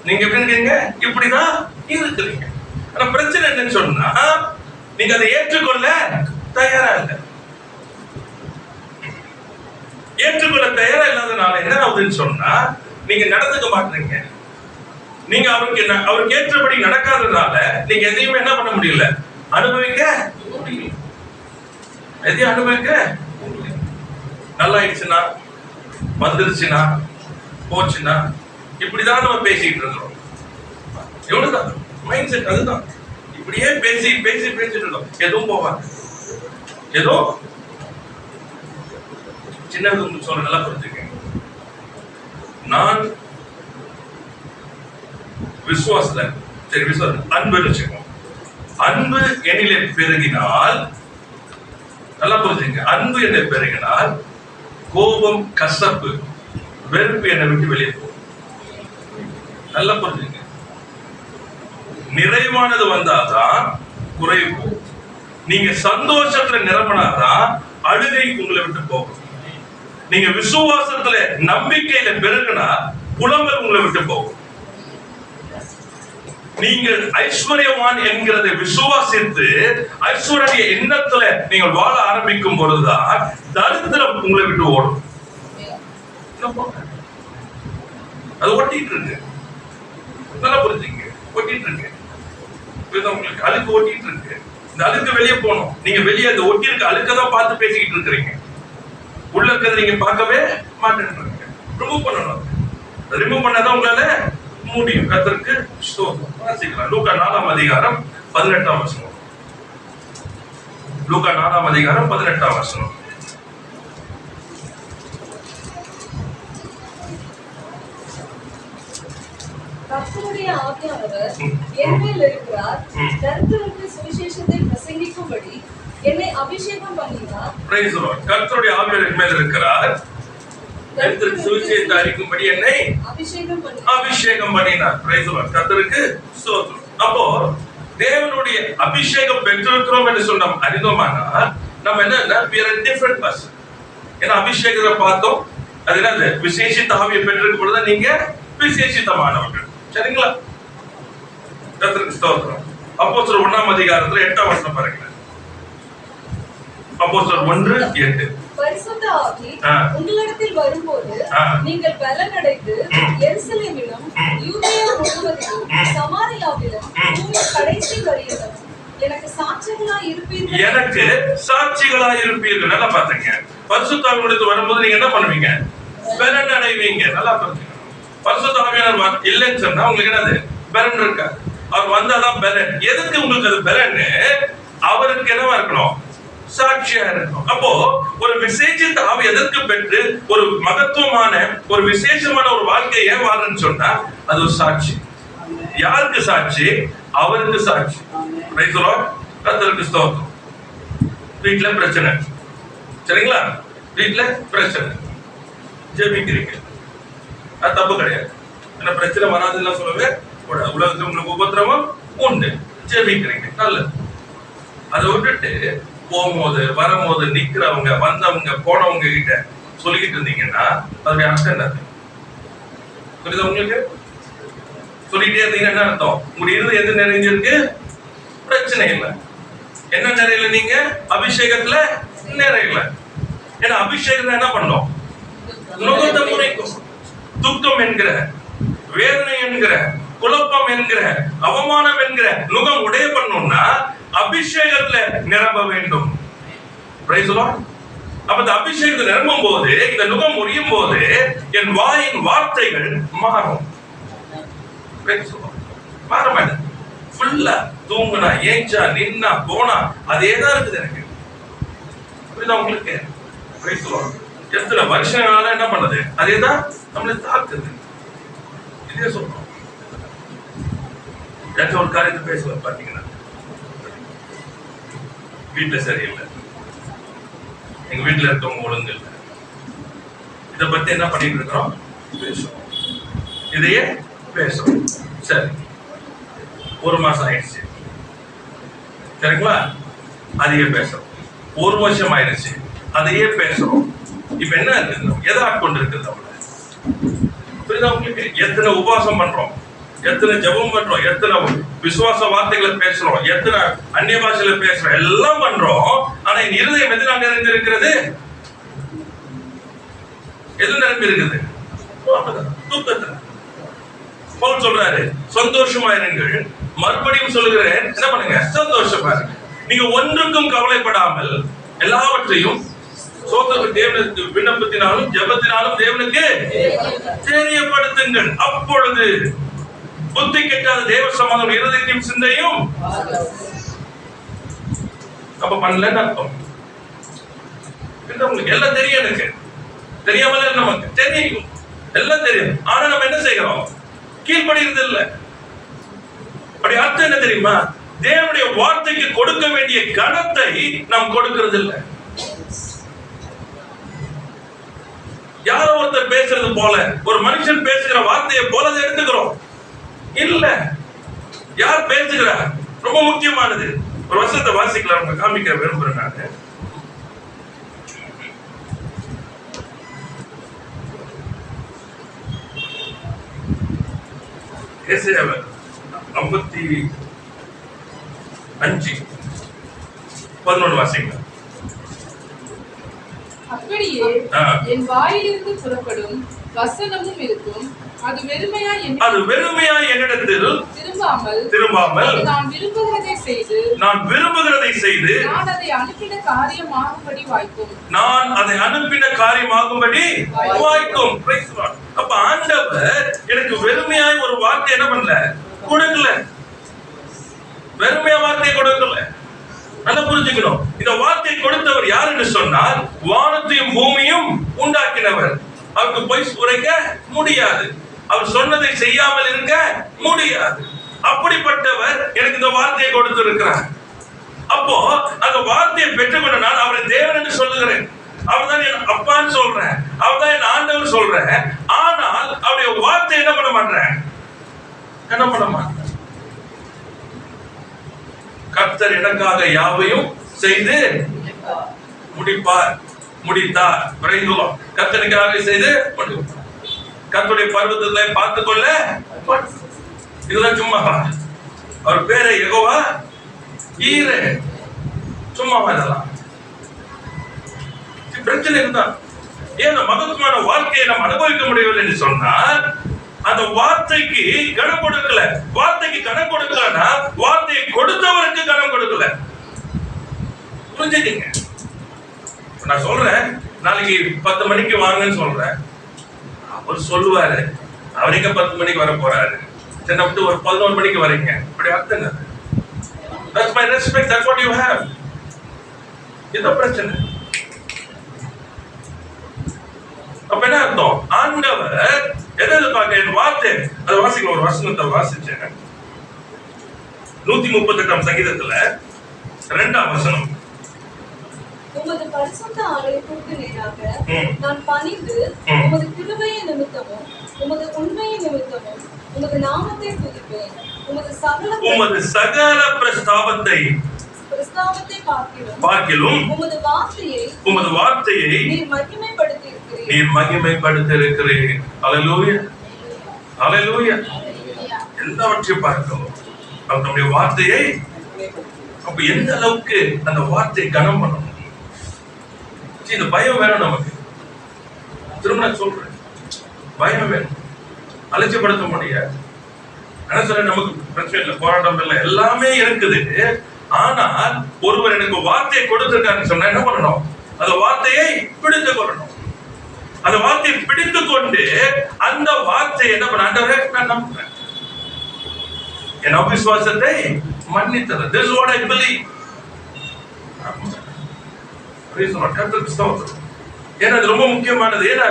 நீங்க எப்படி இருக்கீங்க, இப்படிதான் இருக்கிறீங்க. ஆனா பிரச்சனை என்னன்னு சொன்னா, நீங்க அதை ஏற்றுக்கொள்ள தயாரா இல்லை. ஏற்றுக்கொள்ள தயாரா இல்லாதனால என்ன ஆகுதுன்னு சொன்னா, நீங்க நடந்துக்க மாட்டீங்க. நீங்க அவருக்கு ஏற்றபடி நடக்காததுனால நீங்க எதையுமே என்ன பண்ண முடியல, அனுபவிக்க முடியல. எதையும் அனுபவிக்க முடியல. நல்லா ஆயிடுச்சுன்னா, வந்துருச்சுன்னா, போச்சுன்னா, இப்படிதான் நம்ம பேசிட்டு இருக்கிறோம். எவ்வளவுதான் மைண்ட் செட், அதுதான். இப்படியே பேசி பேசி பேசிட்டு இருக்கோம். எதுவும் போவாங்க. ஏதோ சின்னது உங்களுக்கு சொல்ல நல்லா புரிஞ்சுக்க. நான் விசுவாசத்துல, சரி விசுவாசம் அன்பு வச்சுக்கோம். அன்பு என்னிலே பெருகினால், நல்லா புரிஞ்சுங்க, அன்பு என்னை பெருகினால் கோபம், கசப்பு, வெறுப்பு என்னை விட்டு வெளியே போகும். நல்லா புரிஞ்சுங்க. நிறைவானது வந்தாதான் குறைவு போகும். நீங்க சந்தோஷத்துல நிரம்பினாதான் அழுகை உங்களை விட்டு போகும். நீங்க விசுவாசத்துல நம்பிக்கையில பெருகினா புலம்பல் உங்களை விட்டு போகும். நீங்கள் ஐஸ்வர்யவான் என்கிறதை விசுவாசித்து ஐஸ்வர்ய எண்ணத்துல நீங்கள் வாழ ஆரம்பிக்கும் பொழுதுதான் தரித்திரம் உங்களை விட்டு ஓடும். அது ஒட்டிட்டு இருக்கு, நல்லா புரிஞ்சுங்க, ஒட்டிட்டு இருக்கு. உங்களுக்கு அழுக்கு ஒட்டிட்டு இருக்கு. இந்த அழுக்கு வெளியே போகணும். நீங்க வெளியே அந்த ஒட்டி இருக்க அழுக்கதான் பார்த்து பேசிக்கிட்டு இருக்கிறீங்க. உள்ள இருக்கிறத நீங்க பார்க்கவே மாட்டேன்றீங்க. ரிமூவ் பண்ணணும். ரிமூவ் பண்ணாதான் உங்களால முடியும். கர்த்தருக்கு ஸ்தோத்திரம். வாசிக்கலாம். லூக்கா 4ஆம் அதிகாரம் 18ஆம் வசனம். லூக்கா 4ஆம் அதிகாரம் 18ஆம் வசனம். கர்த்தருடைய ஆவியானவர் என் மேல் இருக்கிறார், தரித்திரருக்கு சுவிசேஷத்தை பிரசங்கிக்கும்படி என்னை அபிஷேகம் பண்ணினார். Price the Lord. கர்த்தருடைய ஆவியானவர் என் மேல் இருக்கிறார், தரித்திரருக்கு சுவிசேஷத்தை அறிவிக்கும்படி என்னை அபிஷேகம் பண்ணினார். Price the lord. கர்த்தருக்கு ஸ்தோத்திரம். அப்போ தேவனுடைய அபிஷேகம் பெற்றிருக்கிறோம் என்று சொன்ன அறிந்தோமானால் நம்ம என்ன, we are a different person. ஏன்னா அபிஷேகத்தை பார்த்தோம், அது என்னது, விசேஷித்த ஆவியை பெற்றிருக்கும் பொழுது நீங்க விசேஷித்தமானவர்கள். சரிங்களா? கர்த்தருக்கு ஸ்தோத்திரம். அப்போஸ்தலர் 1ஆம் அதிகாரத்துல 8ஆம் வசனம் பாருங்க. அப்போஸ்தலர் 1:8. பரிசுத்த ஆவி உங்களிடத்தில் வரும்போது நீங்கள் பலனடைந்து எருசலேமிலும் யூதேயா முழுவதிலும் சமாரியாவிலும் பூமி கடைசி வரையிலும் எனக்கு சாட்சிகளாய் இருப்பீர்கள். எனக்கு சாட்சிகளாய் இருப்பீர்கள். நல்லா பாத்தீங்க. பரிசுத்த ஆவி உங்களுக்கு வரும்போது நீங்க என்ன பண்ணுவீங்க? பலன் அடைவீங்க. நல்லா பாத்தீங்க. பரிசுத்த ஆவியானவர் இல்லைன்னு சொன்னா உங்களுக்கு என்னது, பலன் இருக்கா? அவர் வந்தாதான் பலன். எதுக்கு உங்களுக்கு அது பலன்? அவருக்கு என்னவா இருக்கணும், சாட்சியா இருக்கணும். அப்போ ஒரு விசேஷித்த ஆவி எதற்கு பெற்று ஒரு மகத்துவமான ஒரு விசேஷமான ஒரு வாழ்க்கையை ஏன் வாழ்றேன்னு சொன்னா அது ஒரு சாட்சி. யாருக்கு சாட்சி? அவருக்கு சாட்சி. Price the lord. கர்த்தருக்கு ஸ்தோத்திரம். வீட்ல பிரச்சனை, சரிங்களா? வீட்ல பிரச்சனை, ஜெபிக்கிறீங்க, அது தப்பு கிடையாது. ஏன்னா பிரச்சனை வராதுன்னு சொல்லவே கூடாது. உலகத்துல உங்களுக்கு உபத்திரவம் உண்டு, ஜெபிக்கிறீங்க, நல்லது. அதை விட்டுட்டு போகும்போது வரும்போது நிக்கிறவங்க வந்தவங்க போனவங்க கிட்ட சொல்லிக்கிட்டு இருந்தீங்கன்னா அதோடைய அர்த்தம் என்னது? புரியுதா உங்களுக்கு? சொல்லிட்டே இருந்தீங்கன்னா என்ன அர்த்தம்? உங்க இறுதி எது நிறைஞ்சிருக்கு? பிரச்சனை இல்லை. என்ன நிறையல? நீங்க அபிஷேகத்துல நிறையல. ஏன்னா அபிஷேகம் என்ன பண்ணோம்? நுகத்தை முறைக்கும். துக்கம் என்கிற, வேதனை என்கிற, குழப்பம் என்கிற, அவமானம் என்கிற நுகம் உடைய பண்ணணும்னா அபிஷேகத்துல நிரம்ப வேண்டும். Price the lord. அப்ப இந்த அபிஷேகத்துல நிரம்பும் போது, இந்த நுகம் முடியும் போது என் வாயின் வார்த்தைகள் மாறும். Price the Lord. மாற மாட்டேன். ஃபுல்லா தூங்குனா, ஏஞ்சா, நின்னா, போனா அதேதான் இருக்குது எனக்கு. புரியுதா உங்களுக்கு? Price the Lord. எத்தனை வருஷங்களால என்ன பண்ணுது? அதேதான் நம்மளை தாக்குது. இதே சொல்றோம். ஏதாச்சும் ஒரு காரியத்தை பேசுவார் பாத்தீங்கன்னா, வீட்டுல சரியில்லை, எங்க வீட்டுல இருக்கவங்க ஒழுங்கு இல்லை, இதை பத்தி என்ன பண்ணிட்டு இருக்கிறோம்? பேசுவோம். இதையே பேசுவோம். சரி, 1 மாசம் ஆயிடுச்சு, சரிங்களா? அதையே பேசுறோம். 1 வருஷம் ஆயிடுச்சு, அதையே பேசுறோம். இப்ப என்ன இருக்குது? எதை ஆட்கொண்டு இருக்குது அவங்கள? புரியுதா உங்களுக்கு? எத்தனை உபவாசம் பண்றோம், எத்தனை ஜெபம் பண்றோம், எத்தனை விசுவாச வார்த்தைகளை பேசுறோம், எத்தனை அந்நிய பாஷையில பேசுறோம், எல்லாம் பண்றோம். ஆனா என் இருதயம் எதுனா நிறைந்து இருக்கிறது? எது நிரம்பி இருக்குது? தூக்கத்துல. பவுல் சொல்றாரு, சந்தோஷமா இருங்கள். மறுபடியும் சொல்லுகிறேன், என்ன பண்ணுங்க? சந்தோஷமா இருங்க. நீங்க ஒன்றுக்கும் கவலைப்படாமல் எல்லாவற்றையும் தேவனுக்கு விண்ணப்பத்தினாலும் ஜெபத்தினாலும் தேவனுக்கு தெரியப்படுத்துங்கள். அப்பொழுது புத்தி கெட்டாத தேவ சமாதானம் இருதயத்தையும் சிந்தையும். அப்ப பண்ணலன்னு அர்த்தம். உங்களுக்கு எல்லாம் தெரியும், எனக்கு தெரியாமல நமக்கு தெரியும், எல்லாம் தெரியும். ஆனா நம்ம என்ன செய்கிறோம்? கீழ்படுகிறது இல்லை. அப்படி அர்த்தம் என்ன தெரியுமா? தேவனுடைய வார்த்தைக்கு கொடுக்க வேண்டிய கனத்தை நாம் கொடுக்கிறது இல்லை. யாரோ ஒருத்தர் பேசுறது போல, ஒரு மனுஷன் பேசுகிற வார்த்தையை போல எடுத்துக்கிறோம். இல்ல, யார் பேசுகிறார் ரொம்ப முக்கியமானது. ஒரு வசனத்தை வாசிக்கலாம், உங்க காமிக்க விரும்புறேன் நான். ஏசாயா 55:11 வாசிக்கலாம். அப்படியே என் வாயிலிருந்து புறப்படும் வசனமும் இருக்கும், அது வெறுமையாய் என்னிடத்தில் திரும்பாமல் நான் விரும்புகிறதை செய்து நான் அதை அனுப்பின காரியமாகும்படி வாய்க்கும். அப்ப ஆண்டவர் எனக்கு வெறுமையாய் ஒரு வார்த்தை என்ன பண்ணல, கொடுக்கல. வெறுமையா வார்த்தையை கொடுக்கல. நல்லா புரிஞ்சுக்கணும். இந்த வார்த்தை கொடுத்தவர் யார் என்று சொன்னால், வானத்தையும் பூமியும் உண்டாக்கினவர். அவருக்கு பொய் உரைக்க முடியாது, அவர் சொன்னதை செய்யாமல் இருக்க முடியாது. அப்படிப்பட்டவர் எனக்கு இந்த வார்த்தையை கொடுத்திருக்கிறார். அப்போ அந்த வார்த்தையை பெற்றுக்கொண்ட நான் அவரை தேவன் என்று சொல்லுகிறேன். அவர் தான் என் அப்பான்னு சொல்றேன், அவர் தான் என் ஆண்டவர் சொல்றேன். ஆனால் அவருடைய வார்த்தை என்ன பண்ண மாட்டேன்? கர்த்தர் எனக்காக யாவையும் செய்து முடித்தார். கர்த்தனுக்காக செய்து கர்த்தருடைய பர்வதத்தை பார்த்துக் கொள்ள. இதெல்லாம் சும்மா. அவர் பேரை யெகோவா ஈரே, சும்மாவா இதெல்லாம்? பிரச்சனை இருந்தா ஏன் மகத்துவமான வாழ்க்கையை நம்ம அனுபவிக்க முடியவில்லை என்று சொன்னால், அந்த வார்த்தைக்கு கனம் கொடுக்கல. வார்த்தைக்கு கனம் கொடுக்கலன்னா வார்த்தையை கொடுத்தவருக்கு கனம் கொடுக்கல. புரிஞ்சுக்கங்க. நான் சொல்றேன், நாளைக்கு 10 மணிக்கு வாங்கன்னு சொல்றேன். அவர் சொல்லுவாரு, அவர் எங்க 10 மணிக்கு வர போறாரு, சரி விட்டு ஒரு 11 மணிக்கு வரீங்க. அப்படி அர்த்தங்க. That's my respect. That's what you have. இது பிரச்சனை. அப்ப என்ன அர்த்தம்? ஆண்டவர் எதை பார்க்க என் வார்த்தை அதை வாசிக்க. ஒரு வசனத்தை வாசிச்சேன், 138ஆம் சங்கீதத்துல 2ஆம் வசனம். உமது பரிசுத்த ஆலயத்திற்கு நேராக நான் பணிந்து உமது கிருபையை நிமித்தமும் உமது உண்மையை நிமித்தமும் உமது நாமத்தை துதிப்பேன். உமது சகல பிரஸ்தாபத்தை பார்க்கிலும் உமது வார்த்தையை நீர் மகிமைப்படுத்தியிருக்கிறீர். அல்லேலூயா, அல்லேலூயா. எல்லாவற்றையும் பார்க்கிறோம் நம்முடைய வார்த்தையை. அப்ப எந்த அளவுக்கு அந்த வார்த்தையை கனம் பண்ணணும். இந்த பயம் வேணும் நமக்கு. திரும்ப சொல்றேன், பயம் வேணும். அலட்சியப்படுத்த முடியாது. நமக்கு பிரச்சனை இல்லை, போராட்டம் இல்லை, எல்லாமே இருக்குது. ஆனால் ஒருவர் எனக்கு வார்த்தையை கொடுத்திருக்காருன்னு சொன்னா என்ன பண்ணணும்? அந்த வார்த்தையை பிடித்துக் கொள்ளணும். அந்த வார்த்தையை பிடித்துக் கொண்டு அந்த வார்த்தையை என்ன பண்ண, ஆண்டவரே நான் நம்புறேன், என் அவிசுவாசத்தை மன்னித்தது. This is what I believe. ஏன்னா அது ரொம்ப முக்கியமானது. ஏன்னா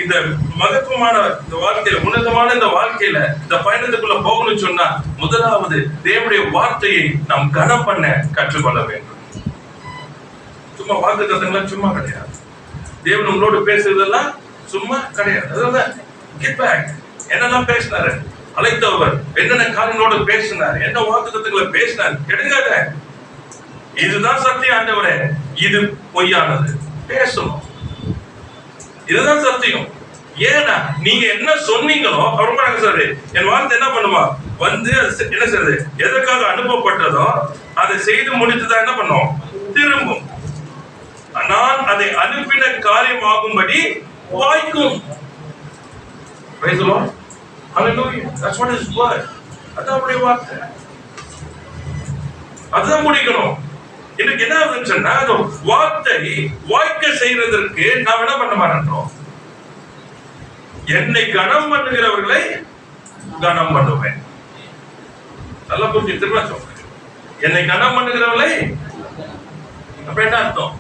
இந்த மகத்துவமான இந்த வாழ்க்கையில, உன்னதமான இந்த வாழ்க்கையில இந்த பயணத்துக்குள்ள போகணும்னு சொன்னா, முதலாவது தேவனுடைய வார்த்தையை நாம் கனம் பண்ண கற்றுக்கொள்ள வேண்டும். சும்மா வாக்கு தத்தங்கள்லாம் சும்மா கிடையாது. தேவன் உங்களோடு பேசுறதெல்லாம் சும்மா கிடையாது. அதான் கெட் பேக். என்னெல்லாம் பேசினாரு, அழைத்தவர் என்னென்ன காரியங்களோட பேசினார், என்ன வாக்குத்தத்தங்களை பேசினார், எடுங்காத. இதுதான் சத்தியம் ஆண்டவரே, இது பொய்யானது பேசணும். இதுதான் சத்தியம். ஏன்னா நீங்க என்ன சொன்னீங்களோ அவர் சார் என் வார்த்தை என்ன பண்ணுமா வந்து என்ன செய்யுது, எதற்காக அனுப்பப்பட்டதோ அதை செய்து முடித்துதான் என்ன பண்ணும், திரும்பும். நான் அதை அனுப்பின காரியமாகும்படி வாய்க்கும். Praise the Lord. Hallelujah. That's what his word. அதான் அவருடைய வார்த்தை. அதுதான் முடிக்கணும். இன்னைக்கு என்ன ஆகுதுன்னா அந்த வார்த்தை வாய்க்க செய்யறதற்கு நாம் என்ன பண்ண மாட்டோம். என்னை கனம் பண்ணுகிறவர்களை கனம் பண்ணுவேன். நல்லா புரிஞ்சு திரும்ப சொல்றேன். என்னை கனம் பண்ணுகிறவர்களை அப்ப என்ன அர்த்தம்?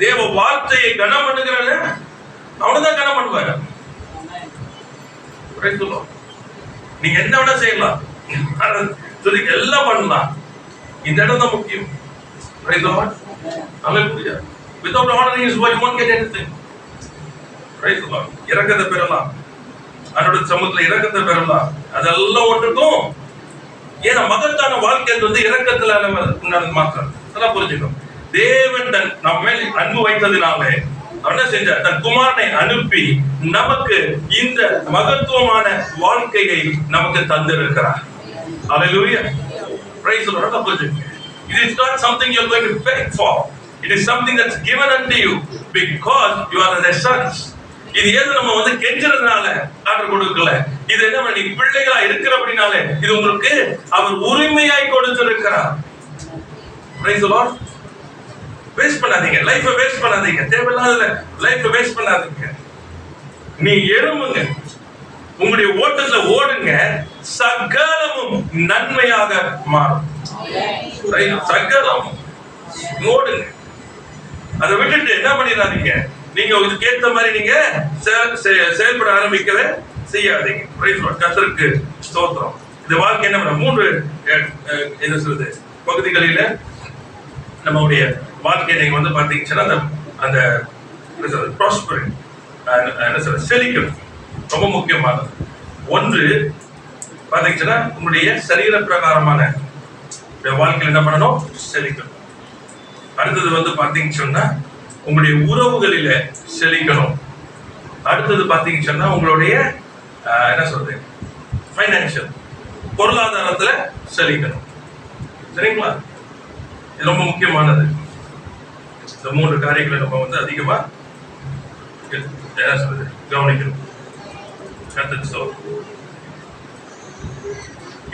தேவ வார்த்தையை கனம் பண்ணுகிறவங்க அவனதான் கனம் பண்ணுவாங்க. நீங்க என்ன வேணா செய்யலாம், சொல்லி எல்லாம் பண்ணலாம். இந்த இடம் தான் முக்கியம். Praise the Lord. Hallelujah. Without honoring his word, you won't get anything. Praise the Lord. இரக்கத்தை பெறலாம், அவருடைய சமூகத்துல இரக்கத்தை பெறலாம், அதெல்லாம் ஒன்றுக்கும். ஏன்னா மகத்தான வாழ்க்கை வந்து இரக்கத்துல மாத்திரம். அதெல்லாம் புரிஞ்சுக்கணும். தேவன் தன் நம்ம மேல் அன்பு வைத்ததினாலே என்ன செஞ்சார், தன் குமாரனை அனுப்பி நமக்கு இந்த மகத்துவமான வாழ்க்கையை நமக்கு தந்திருக்கிறார். Hallelujah. Praise the Lord. It is not something you are going to beg for. It is something that's given unto you because you are their sons. இது ஏதோ நம்ம வந்து கெஞ்சறதுனால ஆர்டர் கொடுக்கல. இது என்ன, நீ பிள்ளைகளா இருக்கிற அப்படினாலே இது உங்களுக்கு அவர் உரிமையாய் கொடுத்திருக்கிறார். Praise the Lord. வேஸ்ட் பண்ணாதீங்க, லைஃபை வேஸ்ட் பண்ணாதீங்க, தேவையில்லாத லைஃபை வேஸ்ட் பண்ணாதீங்க. நீ எழும்புங்க, உங்களுடைய ஓட்டத்துல ஓடுங்க, சகலமும் நன்மையாக மாறும். சகலமும் ஓடுங்க. அதை விட்டுட்டு என்ன பண்ணிடாதீங்க, நீங்க இதுக்கு ஏற்ற மாதிரி நீங்க செயல்பட ஆரம்பிக்கவே செய்யாதீங்க. கர்த்தருக்கு ஸ்தோத்திரம். இந்த வாழ்க்கை என்ன பண்ண 3 என்ன சொல்றது பகுதிகளில நம்மளுடைய வாழ்க்கை நீங்க வந்து பாத்தீங்கன்னா அந்த ப்ராஸ்பரிங் செழிக்கணும் ரொம்ப முக்கியமானது. ஒன்று பாத்தீங்கன்னா உங்களுடைய சரீர பிரகாரமான வாழ்க்கையில் என்ன பண்ணணும், செழிக்கணும். அடுத்தது வந்து பாத்தீங்கன்னு சொன்னா உங்களுடைய உறவுகளில செழிக்கணும். அடுத்தது பாத்தீங்கன்னு சொன்னா உங்களுடைய என்ன சொல்றது ஃபைனான்சியல் பொருளாதாரத்துல செழிக்கணும். சரிங்களா? இது ரொம்ப முக்கியமானது. இந்த 3 காரியங்களை நம்ம வந்து அதிகமா என்ன சொல்றது கவனிக்கணும்.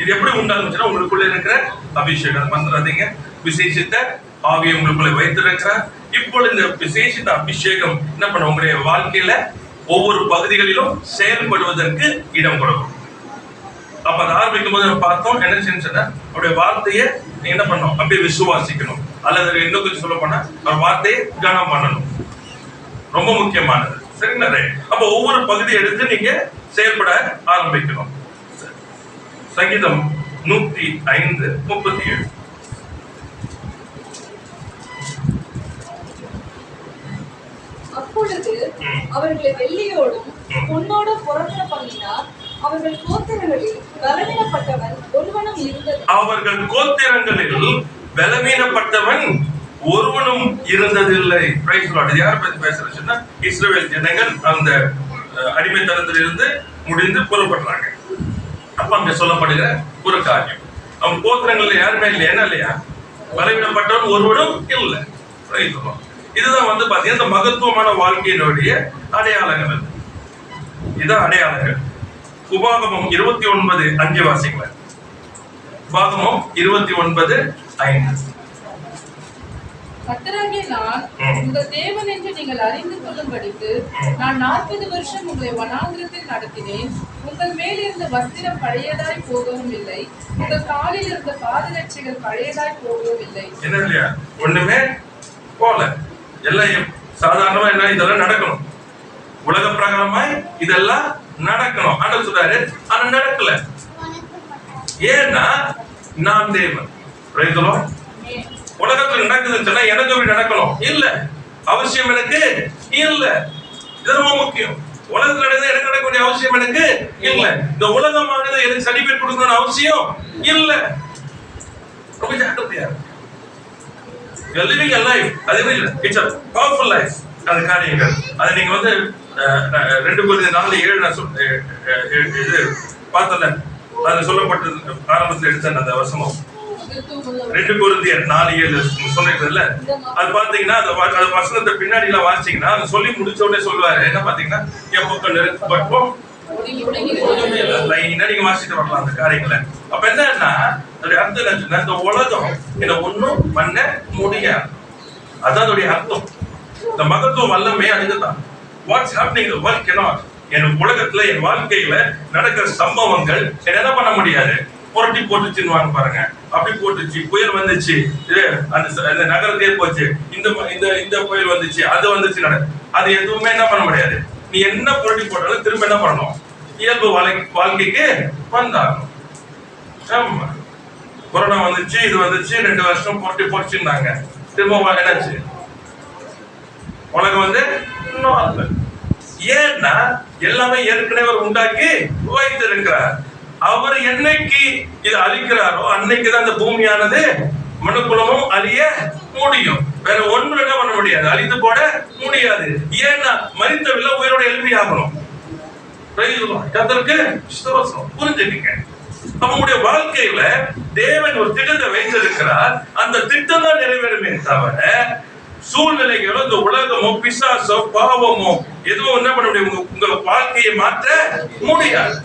இது எப்படி உண்டாகுச்சுன்னா உங்களுக்குள்ள இருக்கிற அபிஷேகம் மந்திராதீங்க, விசேஷித்த ஆவியை உங்களுக்குள்ள வைத்திருக்கிறார். இப்பொழுது இந்த விசேஷித்த அபிஷேகம் என்ன பண்ண உங்களுடைய வாழ்க்கையில ஒவ்வொரு பகுதிகளிலும் செயல்படுவதற்கு இடம் கொடுக்கும். அப்ப அதை ஆரம்பிக்கும் போது நம்ம பார்த்தோம் என்ன செஞ்சா அவருடைய வார்த்தையை நீங்க என்ன பண்ணணும், அப்படியே விசுவாசிக்கணும். அல்லது இன்னும் கொஞ்சம் சொல்ல போனா அவர் வார்த்தையை கனம் பண்ணணும். ரொம்ப முக்கியமானது. சரிங்களா? அப்ப ஒவ்வொரு பகுதியை எடுத்து நீங்க செயல்பட ஆரம்பிக்கணும். சங்கீதம் 105:37. அப்பொழுது அவர்களை வெள்ளியோடும் பொன்னோடும் புறப்பட பண்ணினார். அவர்கள் கோத்திரங்களில் பலவீனப்பட்டவன் ஒருவனும் இருந்தது. அவர்கள் கோத்திரங்களில் பலவீனப்பட்டவன் ஒருவனும் இருந்ததில்லை. Praise Lord. யார் பத்தி பேசுறதுன்னா இஸ்ரவேல் ஜனங்கள் அந்த அடிமைத்தனத்திலிருந்து முடிந்து புறப்படுறாங்க. அப்ப அங்க சொல்லப்படுகிற ஒரு காரியம், அவன் கோத்திரங்கள்ல யாருமே இல்லை. என்ன இல்லையா? பலவீனப்பட்டவன் ஒருவனும் இல்லை. Praise Lord. இதுதான் வந்து பாத்தீங்கன்னா இந்த மகத்துவமான வாழ்க்கையினுடைய அடையாளங்கள். இதான் அடையாளங்கள். உபாகமம் 29:5 வாசிக்கலாம். உபாகமம் 29:5. கர்த்தராகிய நான் உங்கள் தேவன் என்று நீங்கள் அறிந்து கொள்ளும்படிக்கு நான் 40 வருஷம் உங்களை வனாந்திரத்தில் நடத்தினேன். உங்கள் மேல் இருந்த வஸ்திரம் பழையதாய் போகவும் இல்லை, உங்கள் காலில் இருந்த பாதரட்சைகள் பழையதாய் போகவும் இல்லை. என்ன இல்லையா? ஒண்ணுமே போல. எல்லாம் சாதாரணமா என்ன இதெல்லாம் நடக்கணும், உலக பிரகாரமாய் இதெல்லாம் நடக்கணும். ஆனா சொல்றாரு, ஆனா நடக்கல. ஏன்னா நான் தேவன். உலகத்துல நடக்குதுன்னு சொன்னா எனக்கு அப்படி நடக்கணும் இல்ல, அவசியம் எனக்கு இல்ல. இது ரொம்ப முக்கியம். உலகத்துல நடந்தது எனக்கு நடக்க வேண்டிய அவசியம் எனக்கு இல்ல. இந்த உலகமானது எனக்கு சர்டிபிகேட் கொடுக்கணும்னு அவசியம் இல்ல. ரொம்ப ஜாக்கிரதையா you are living a life. அது இட்ஸ் a powerful life. அந்த காரியங்கள் அது நீங்க வந்து 2 Corinthians 4:7 நான் இது பார்த்தல. அது சொல்லப்பட்டது ஆரம்பத்தில் எடுத்த அந்த வசனம் 2 Corinthians 4:7 சொல்லிருக்குல்ல. அது பாத்தீங்கன்னா அந்த வசனத்தை பின்னாடி எல்லாம் வாசிச்சீங்கன்னா அது சொல்லி முடிச்ச உடனே சொல்லுவாரு என்ன பாத்தீங்கன்னா என் பக்கம் நெருக்கப்பட்டோம் நீங்க வாசிட்டு வரலாம் அந்த காரியங்களை. அப்ப என்னன்னா அர்த்தம் இந்த உலகம் என்ன ஒண்ணும் பண்ண முடியாது. அதான் அதோடைய அர்த்தம். இந்த மகத்துவம் வல்லமே அதுதான். What's happening the world cannot. என் உலகத்துல என் வாழ்க்கையில நடக்கிற சம்பவங்கள் என்ன பண்ண முடியாது. புரட்டி போட்டுச்சுன்னு வாங்க பாருங்க. அப்படி போட்டுச்சு, புயல் வந்துச்சு, அந்த நகரத்தையே போச்சு, இந்த புயல் வந்துச்சு, அது வந்துச்சு, அது எதுவுமே என்ன பண்ண முடியாது. நீ என்ன புரட்டி போட்டாலும் திரும்ப என்ன பண்ணணும், இயல்பு வாழ்க்கைக்கு வந்தாகணும். ஆமா, கொரோனா வந்துச்சு, இது வந்துச்சு, 2 வருஷம் புரட்டி போச்சுன்னாங்க. திரும்ப என்னாச்சு, உலகம் வந்து இன்னும் ஏன்னா எல்லாமே ஏற்கனவே உண்டாக்கி வைத்திருக்கிறார். அவர் என்னைக்கு இதை அழிக்கிறாரோ அன்னைக்குதான் அந்த பூமியானது மனுக்குலமும் அழிய முடியும். வேற ஒன்று என்ன பண்ண முடியாது, அழித்து போட முடியாது. ஏன்னா மரித்தவில்லை, உயிரோட எழுப்பி ஆகணும். புரிஞ்சுக்கீங்க. அவங்களுடைய வாழ்க்கையில தேவன் ஒரு திட்டத்தை வைத்திருக்கிறார். அந்த திட்டம் தான் நிறைவேறுமே தவிர சூழ்நிலைகளோ இந்த உலகமோ பிசாசோ பாவமோ எதுவும் என்ன பண்ண முடியும், உங்க வாழ்க்கையை மாற்ற முடியாது.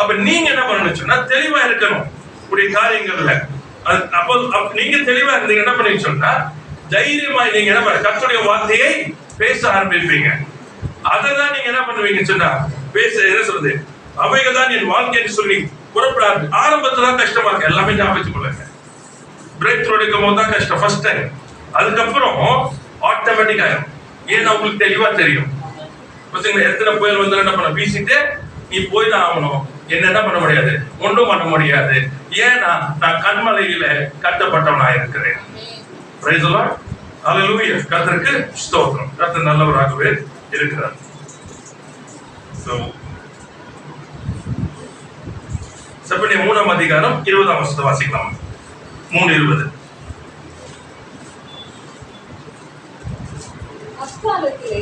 அப்ப நீங்க என்ன பண்ணணும் சொன்னா தெளிவா இருக்கணும் உடைய காரியங்கள்ல. அப்போ நீங்க தெளிவா இருந்தீங்க என்ன பண்ணி சொன்னா தைரியமா நீங்க என்ன பண்ண கர்த்தருடைய வார்த்தையை பேச ஆரம்பிப்பீங்க. அததான் நீங்க என்ன பண்ணுவீங்க சொன்னா பேச என்ன சொல்றது, அவைகள் தான் என் வாழ்க்கைன்னு சொல்லி புறப்படாது. ஆரம்பத்துல தான் கஷ்டமா இருக்கு, எல்லாமே ஞாபகம் கொள்ளுங்க. பிரேக் த்ரூ எடுக்கும் போது தான் கஷ்டம் ஃபர்ஸ்ட் டைம். அதுக்கப்புறம் ஆட்டோமேட்டிக் ஆயிரும். ஏன்னா உங்களுக்கு தெளிவா தெரியும். எத்தனை புயல் வந்து என்ன பண்ண வீசிட்டு நீ போய் தான் ஆகணும். என்ன பண்ண முடியாது, ஒன்றும் பண்ண முடியாது. ஏன்னா நான் கண்மலையில கட்டப்பட்டவனா இருக்கிறேன். பிரைஸ் தி லார்ட், ஹalleluya. கர்த்தருக்கு ஸ்தோத்திரம். கர்த்தர் நல்லவராகவே இருக்கிறார். செப்பனியா 3ஆம் அதிகாரம் 20ஆம் வசனத்தை வாசிக்கலாம். 3:20. அக்காலத்திலே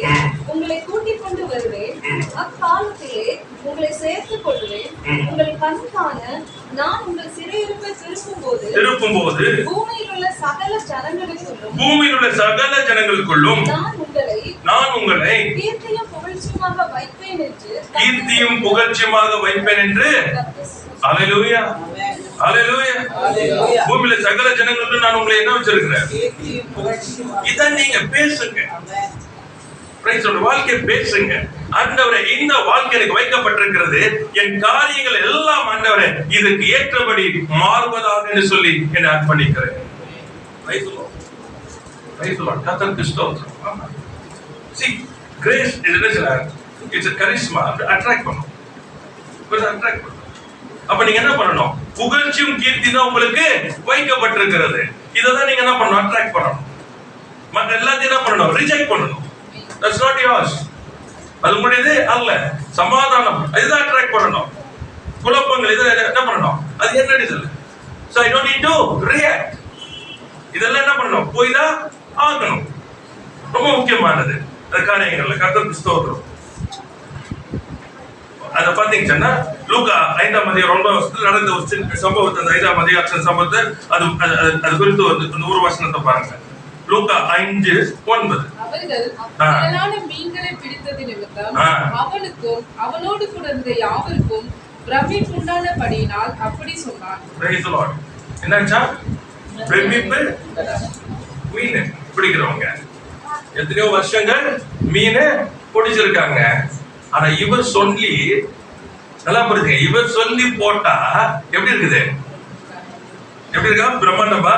உங்களை கூட்டிக் கொண்டு வருவேன், அக்காலத்திலே உங்களை சேர்த்துக் கொள்வேன். உங்கள் கண் காண நான் உங்கள் சிறையிருப்பை திருப்பும் போது பூமியில் உள்ள சகல ஜனங்களுக்குள்ளும் நான் உங்களை கீர்த்தியும் புகழ்ச்சியுமாக வைப்பேன் என்று ஹalleluya ஹalleluya. பூமியில சகல ஜனங்களுக்கும் நான் உங்களை என்ன வச்சிருக்கிறேன். இதான் நீங்க பேசுங்க. வாழ்க்கை பேசுங்க. ஆண்டவரே இந்த வாழ்க்கை எனக்கு வைக்கப்பட்டிருக்கிறது, என் காரியங்கள் எல்லாம் ஆண்டவரே இதுக்கு ஏற்றபடி மாறுவதாக என்று சொல்லி என்னை அர்ப்பணிக்கிறேன். கர்த்தருக்கு ஸ்தோத்திரம். See, grace is a charisma. Attract பண்ணும். அப்ப நீங்க என்ன பண்ணணும், புகழ்ச்சியும் கீர்த்தி தான் உங்களுக்கு வைக்கப்பட்டிருக்கிறது. இததான் நீங்க என்ன பண்ணணும், அட்ராக்ட் பண்ணணும். மற்ற எல்லாத்தையும் என்ன பண்ணணும், ரிஜெக்ட் பண்ணணும். That's not yours. அது உங்களுடையது அல்ல. சமாதானம் இதுதான் அட்ராக்ட் பண்ணணும். குழப்பங்கள் இதை என்ன பண்ணணும், அது என்னது இல்லை. So I don't need to react. இதெல்லாம் என்ன பண்ணணும், போய் தான் ஆகணும். ரொம்ப முக்கியமானது அந்த காரியங்கள்ல. கர்த்தருக்கு ஸ்தோத்திரம். அத பாத்தீங்கன்னா லூக்கா 5ஆம் அதிகாரம் 9ஆம் வசனத்துல நடந்த ஒரு சின்ன சம்பவத்தை, அந்த 5ஆம் அதிகார சம்பவத்தை அது குறித்து ஒரு வசனத்தை பாருங்க. லூக்கா 5:9. அவர்கள் மீன்களை பிடித்தது நிமித்தம் அவனுக்கும் அவனோடு கூட இருந்த யாவருக்கும் பிரமிப்பு உண்டானபடியினால் அப்படி சொன்னான். Praise the Lord. என்னாச்சா, பிரமிப்பு. மீன் பிடிக்கிறவங்க எத்தனையோ வருஷங்கள் மீன் பிடிச்சிருக்காங்க. ஆனா இவர் சொல்லி, நல்லா புரிஞ்சுங்க, இவர் சொல்லி போட்டா எப்படி இருக்குது, எப்படி இருக்கா, பிரம்மாண்டமா.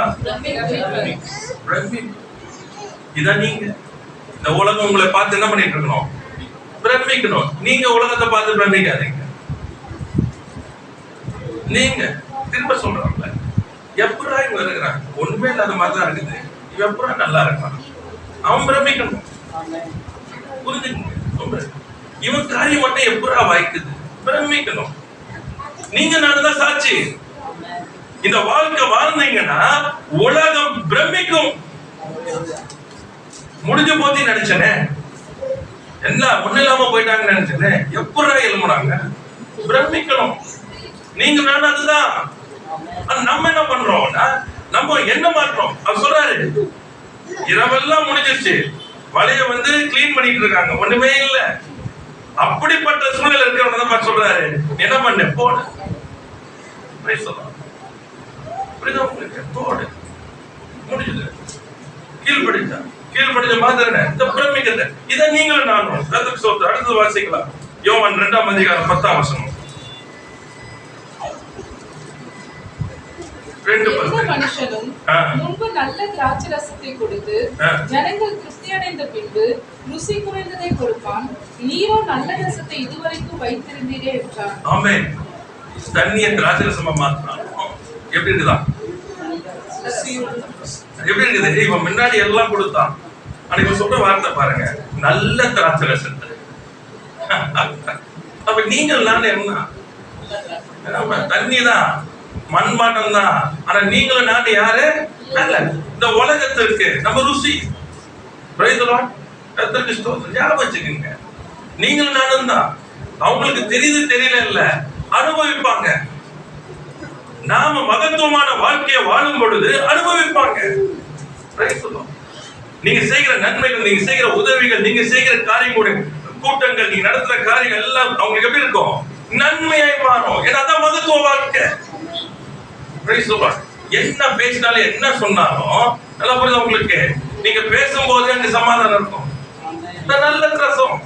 இதான் நீங்க இந்த உலகம் உங்களை பார்த்து என்ன பண்ணிட்டு இருக்கணும், பிரமிக்கணும். நீங்க உலகத்தை பார்த்து பிரமிக்காதீங்க. நீங்க திரும்ப சொல்றாங்க, எப்படா இவங்க இருக்கிறாங்க, ஒண்ணுமே இல்லாத மாதிரி தான் இருக்குது, இவன் எப்படா நல்லா இருக்கான், அவன் பிரமிக்கணும். புரிஞ்சுக்கணும். இவன் காரியம் மட்டும் எப்படா வாய்க்குது? பிரமிக்கணும். நீங்க நான் தான் சாட்சி. இந்த வாழ்க்கை வாழ்ந்தீங்கன்னா உலகம் பிரமிக்கும். முடிஞ்ச போது நினைச்சனே, எல்லாம் ஒண்ணு இல்லாம போயிட்டாங்கன்னு நினைச்சனே, எப்படா எழுமுறாங்க? பிரமிக்கணும். நீங்க நான் அதுதான். நம்ம என்ன பண்றோம்னா, நம்ம என்ன மாற்றோம்? அவர் சொல்றாரு, இரவெல்லாம் முடிஞ்சிருச்சு, வலைய வந்து கிளீன் பண்ணிட்டு இருக்காங்க, ஒண்ணுமே இல்ல. அப்படிப்பட்ட சூழ்நிலை இருக்கிறவங்க தான் சொல்றாரு, என்ன பண்ண போடு, போடு, முடிஞ்சது. கீழ்படிச்ச மாதிரி பிரமிக்கல. இதை நீங்களும் நானும் கர்த்தருக்கு ஸ்தோத்திரம். அடுத்தது வாசிக்கலாம். யோவான் 2ஆம் அதிகாரம் 10ஆம் வசனம். எந்த மனுஷனும் முன்பு நல்ல திராட்சை ரசத்தை கொடுத்து ஜனங்கள் திருப்தி அடைந்த பின்பு ருசி குறைந்ததை கொடுப்பான். நீரோ நல்ல ரசத்தை இதுவரைக்கும் வைத்திருந்தீரே என்றார். ஆமென். தண்ணியை திராட்சை ரசமா மாத்தினான். எப்படி இருக்குதா? எப்படி இருக்குது? இவன் முன்னாடி எல்லாம் கொடுத்தான். அன்னைக்கு சொல்ற வார்த்தை பாருங்க, நல்ல திராட்சை ரசத்தை. அப்ப நீங்கள் நான் என்ன? தண்ணி தான், மண்பாட்டம் தான். ஆனா நீங்களும் நான் யாரு? நல்ல இந்த உலகத்திற்கு நம்ம ருசி. ஞாபகம் வச்சுக்கோங்க, நீங்களும் நானும் தான். அவங்களுக்கு தெரியுது தெரியல இல்ல, அனுபவிப்பாங்க. நாம மகத்துவமான வாழ்க்கையை வாழும் பொழுது அனுபவிப்பாங்க. நீங்க செய்கிற நன்மைகள், நீங்க செய்கிற உதவிகள், நீங்க செய்கிற காரியங்கள், கூட்டங்கள், நீங்க நடத்துற காரியங்கள் எல்லாம் அவங்களுக்கு எப்படி இருக்கும்? நன்மையாய் மாறும். ஏன்னா அதான் மகத்துவ வாழ்க்கை. என்ன பேசினாலும் என்ன சொன்னாலும் நல்லா புரியுது உங்களுக்கு. நீங்க பேசும்போது அங்க சமாதானம் இருக்கும். நல்ல ரசம்.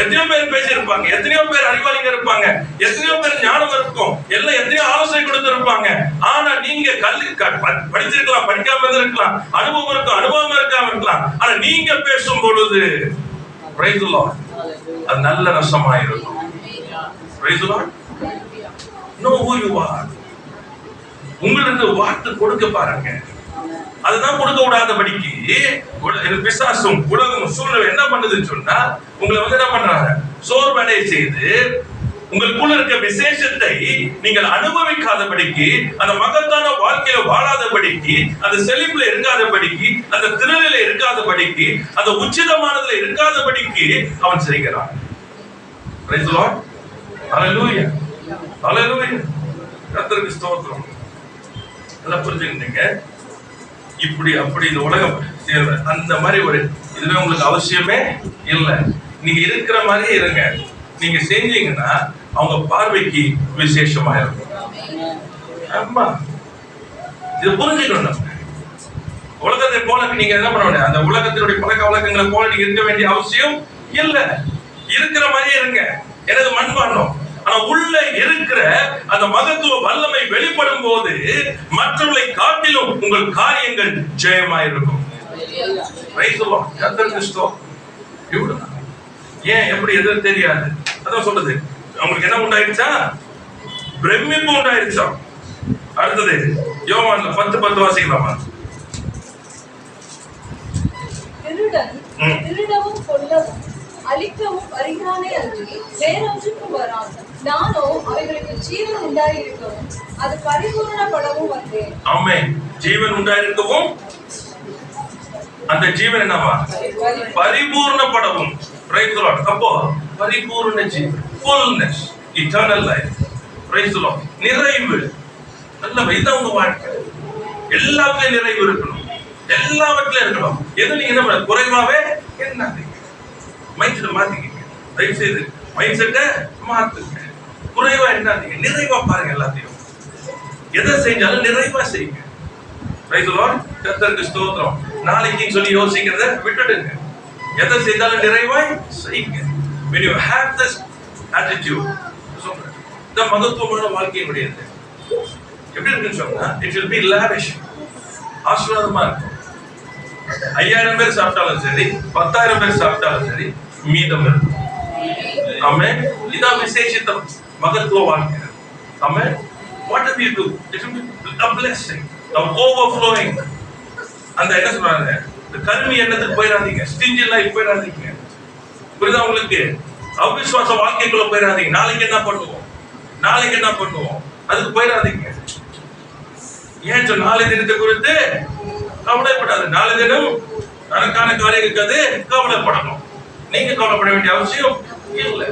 எத்தனையோ பேர் பேசியிருப்பாங்க, எத்தனையோ பேர் அறிவாளிங்க இருப்பாங்க, எத்தனையோ பேர் ஞானம் இருக்கும், எல்லாம் எத்தனையோ ஆலோசனை கொடுத்திருப்பாங்க. ஆனா நீங்க படிச்சிருக்கலாம், படிக்காம இருக்கலாம், அனுபவம் இருக்கும், அனுபவம் இருக்காம இருக்கலாம். ஆனா நீங்க பேசும் பொழுது அது நல்ல ரசமாயிருக்கும். Know who you are. உங்களுக்கு வார்த்தை கொடுக்க பாருங்க. அதுதான் கொடுக்க விடாதபடிக்கு பிசாசும் உலகம் சூழ்நிலை என்ன பண்ணுதுன்னு சொன்னா, உங்களை வந்து என்ன பண்றாங்க? சோர்வடை செய்து உங்களுக்குள்ள இருக்க விசேஷத்தை நீங்கள் அனுபவிக்காதபடிக்கு, அந்த மகத்தான வாழ்க்கையில வாழாதபடிக்கு, அந்த செழிப்புல இருக்காதபடிக்கு, அந்த திறனில இருக்காதபடிக்கு, அந்த உச்சிதமானதுல இருக்காதபடிக்கு அவன் செய்கிறான். Praise the Lord. Hallelujah. Hallelujah. கர்த்தருக்கு ஸ்தோத்திரம். எல்லாம் புரிஞ்சுக்கிட்டீங்க? இப்படி அப்படி இந்த உலகம் அந்த மாதிரி ஒரு இதுவே உங்களுக்கு அவசியமே இல்லை. நீங்க இருக்கிற மாதிரியே இருங்க. நீங்க செஞ்சீங்கன்னா அவங்க பார்வைக்கு விசேஷமா இருக்கும். ஆமா, இது புரிஞ்சுக்கணும். உலகத்தை போல நீங்க என்ன பண்ண முடியாது. அந்த உலகத்தினுடைய பழக்க வழக்கங்களை போல நீங்க இருக்க வேண்டிய அவசியம் இல்லை. இருக்கிற மாதிரியே இருங்க. எனது மண்பாண்டம். ஆனா உள்ள இருக்கிற அந்த மகத்துவ வல்லமை வெளிப்படும் போது மற்றவர்களை காட்டிலும் உங்கள் காரியங்கள் ஜெயமாயிருக்கும். ஏன் எப்படி எது தெரியாது. அதான் சொல்றது, அவங்களுக்கு என்ன உண்டாயிருச்சா? பிரமிப்பு உண்டாயிருச்சா? அடுத்தது யோவான்ல 10:10 வாசிக்கலாமா? திருடவும் கொல்லவும் அழிக்கவும் வருகிறானே அன்றி வேறொன்றுக்கும் வரான். நானோ அவைகளுக்கு ஜீவன் உண்டாயிருக்கவும் அது பரிபூரணப்படவும் வந்தேன். ஆமென். ஜீவன் உண்டாயிருக்கவும், அந்த ஜீவன் என்னவா? பரிபூரணப்படவும். Praise the Lord. அப்போ பரிபூரண ஜீவன், fullness, eternal life. Praise the Lord. நிறைவு. நல்ல இதான் உங்க வாழ்க்கை. எல்லாத்துலயும் நிறைவு இருக்கணும். எல்லாவற்றிலும் இருக்கணும். எது நீங்க என்ன பண்ண குறைவாவே என்ன மைண்ட் செட்டை மாத்திக்கிங்க. தயவு செய்து மைண்ட் செட்டை மாத்துங்க. குறைவா என்னாதீங்க, நிறைவா பாருங்க. எல்லாத்தையும் எதை செஞ்சாலும் நிறைவா செய்யுங்க. Praise the Lord. கர்த்தருக்கு ஸ்தோத்திரம். நாளைக்கு சொல்லி யோசிக்கிறத விட்டுடுங்க. எதை செய்தாலும் நிறைவாய் செய்யுங்க. When you have this attitude, இந்த மகத்துவமான வாழ்க்கையினுடையது எப்படி இருக்குன்னு சொன்னா, it will be lavish. ஆசீர்வாதமா இருக்கும். 5000 பேர் சாப்பிட்டாலும் சரி, 10,000 பேர் சாப்பிட்டாலும் சரி, மீதம் இருக்கும். ஆமென். இதான் விசேஷித்த மகத்துவ வாழ்க்கை. ஆமென். What do you do? It will be a blessing, a overflowing. அந்த என்ன சொல்றாங்க, இந்த கல்வி எண்ணத்துக்கு போயிடாதீங்க, ஸ்டிஞ்சி லைஃப் போயிடாதீங்க. புரியுதா உங்களுக்கு? அவிசுவாச வாழ்க்கைக்குள்ள போயிடாதீங்க. நாளைக்கு என்ன பண்ணுவோம் அதுக்கு போயிடாதீங்க. ஏன் சொன்ன நாளை தினத்தை குறித்து கவலைப்படாது. நாளை தினம் தனக்கான காரியம் இருக்காது, கவலைப்படணும். நீங்க கவலைப்பட வேண்டிய அவசியம் இல்லை.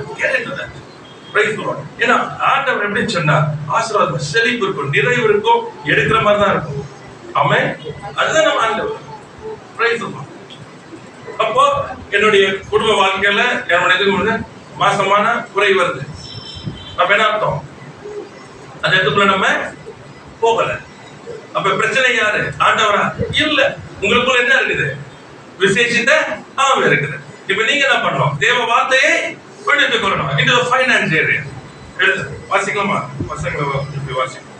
ஏன்னா ஆண்டவர் எப்படின்னு சொன்னா ஆசீர்வாதம் செழிப்பு இருக்கும், நிறைவு இருக்கும், எடுக்கிற மாதிரி தான் இருக்கும். ஆமென். அதுதான் நம்ம ஆண்டவர். அப்போ என்னுடைய குடும்ப வாழ்க்கையில என்னுடைய மாசமான குறை வருது. அப்ப என்ன அர்த்தம்? அந்த இடத்துக்குள்ள நம்ம போகல. அப்ப பிரச்சனை யாரு? ஆண்டவரா? இல்ல. உங்களுக்குள்ள என்ன இருக்குது? விசேஷித்த ஆவி இருக்குது. இப்ப நீங்க என்ன பண்ணணும்? தேவ வார்த்தையை எடுத்துக் கொள்ளணும். இந்த ஃபைனான்ஸ் ஏரியா எழுது. வாசிக்கலாமா? பசங்களை வாசிக்கலாம்.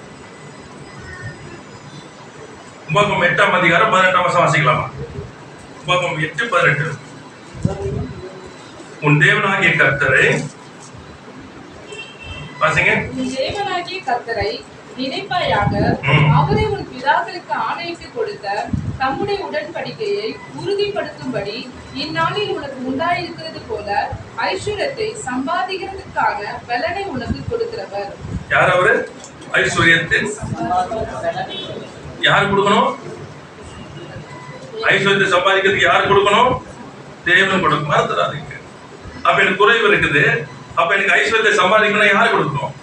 உபாகமம் 8ஆம் அதிகாரம் 18ஆம் வசனம் வாசிக்கலாமா? உபாகமம் 8:18. உன் தேவனாகிய கர்த்தரை வாசிங்க. உன் தேவனாகிய கர்த்தரை நினைப்பாயாக, அவரை உன் பிதாக்களுக்கு ஆணையிட்டு கொடுத்த தம்முடைய உடன்படிக்கையை உறுதிப்படுத்தும்படி இந்நாளில் உனக்கு உண்டாயிருக்கிறது போல ஐஸ்வர்யத்தை சம்பாதிக்கிறதுக்கான பலனை உனக்கு கொடுக்கிறவர். யார் அவரு? ஐஸ்வர்யத்தின் யார் கொடுக்கணும்? ஐஸ்வர்யத்தை சம்பாதிக்கிறதுக்கு யார் கொடுக்கணும்? தேவன் கொடுக்கும். மறந்துடாதீங்க. அப்ப எனக்கு குறைவு இருக்குது, அப்ப எனக்கு ஐஸ்வர்யத்தை சம்பாதிக்கணும். யார் கொடுக்கணும்?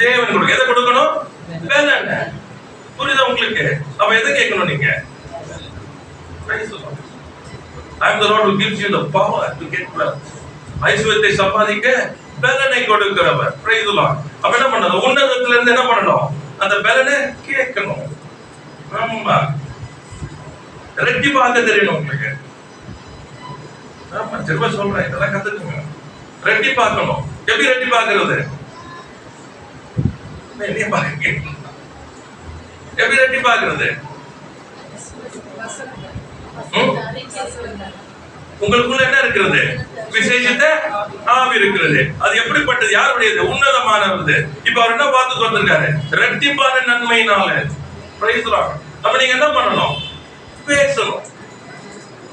தேவன் கொடுக்கும். எதை கொடுக்கணும்? வேலை. புரியுதா உங்களுக்கு? அப்ப எதை கேட்கணும் நீங்க? I am the Lord who gives you the power to get wealth. ஐஸ்வர்யத்தை சம்பாதிக்க பலனை கொடுக்கிறவர். Praise the Lord. அப்ப என்ன பண்ணணும்? உன்னதத்துல இருந்து என்ன பண்ணணும்? அந்த பலனை கேட்கணும். ஆமா, ரெட்டிப்பாக்க தெரியணும் உங்களுக்கு. ஆமா, திரும்ப சொல்றேன், இதெல்லாம் கத்துக்குங்க. ரெட்டிப்பாக்கணும். எப்படி ரெட்டிப்பாக்குறது? எப்படி ரெட்டிப்பாக்குறது? உங்களுக்குள்ள என்ன இருக்கிறது? விசேஷித்த ஆவி இருக்கிறது. அது எப்படிப்பட்டது? யாருடையது? உன்னதமானது. இப்ப அவர் என்ன பார்த்து வந்திருக்காரு? ரெட்டிப்பான நன்மையினால. Price the lord. அப்ப நீங்க என்ன பண்ணணும்? பேசணும்.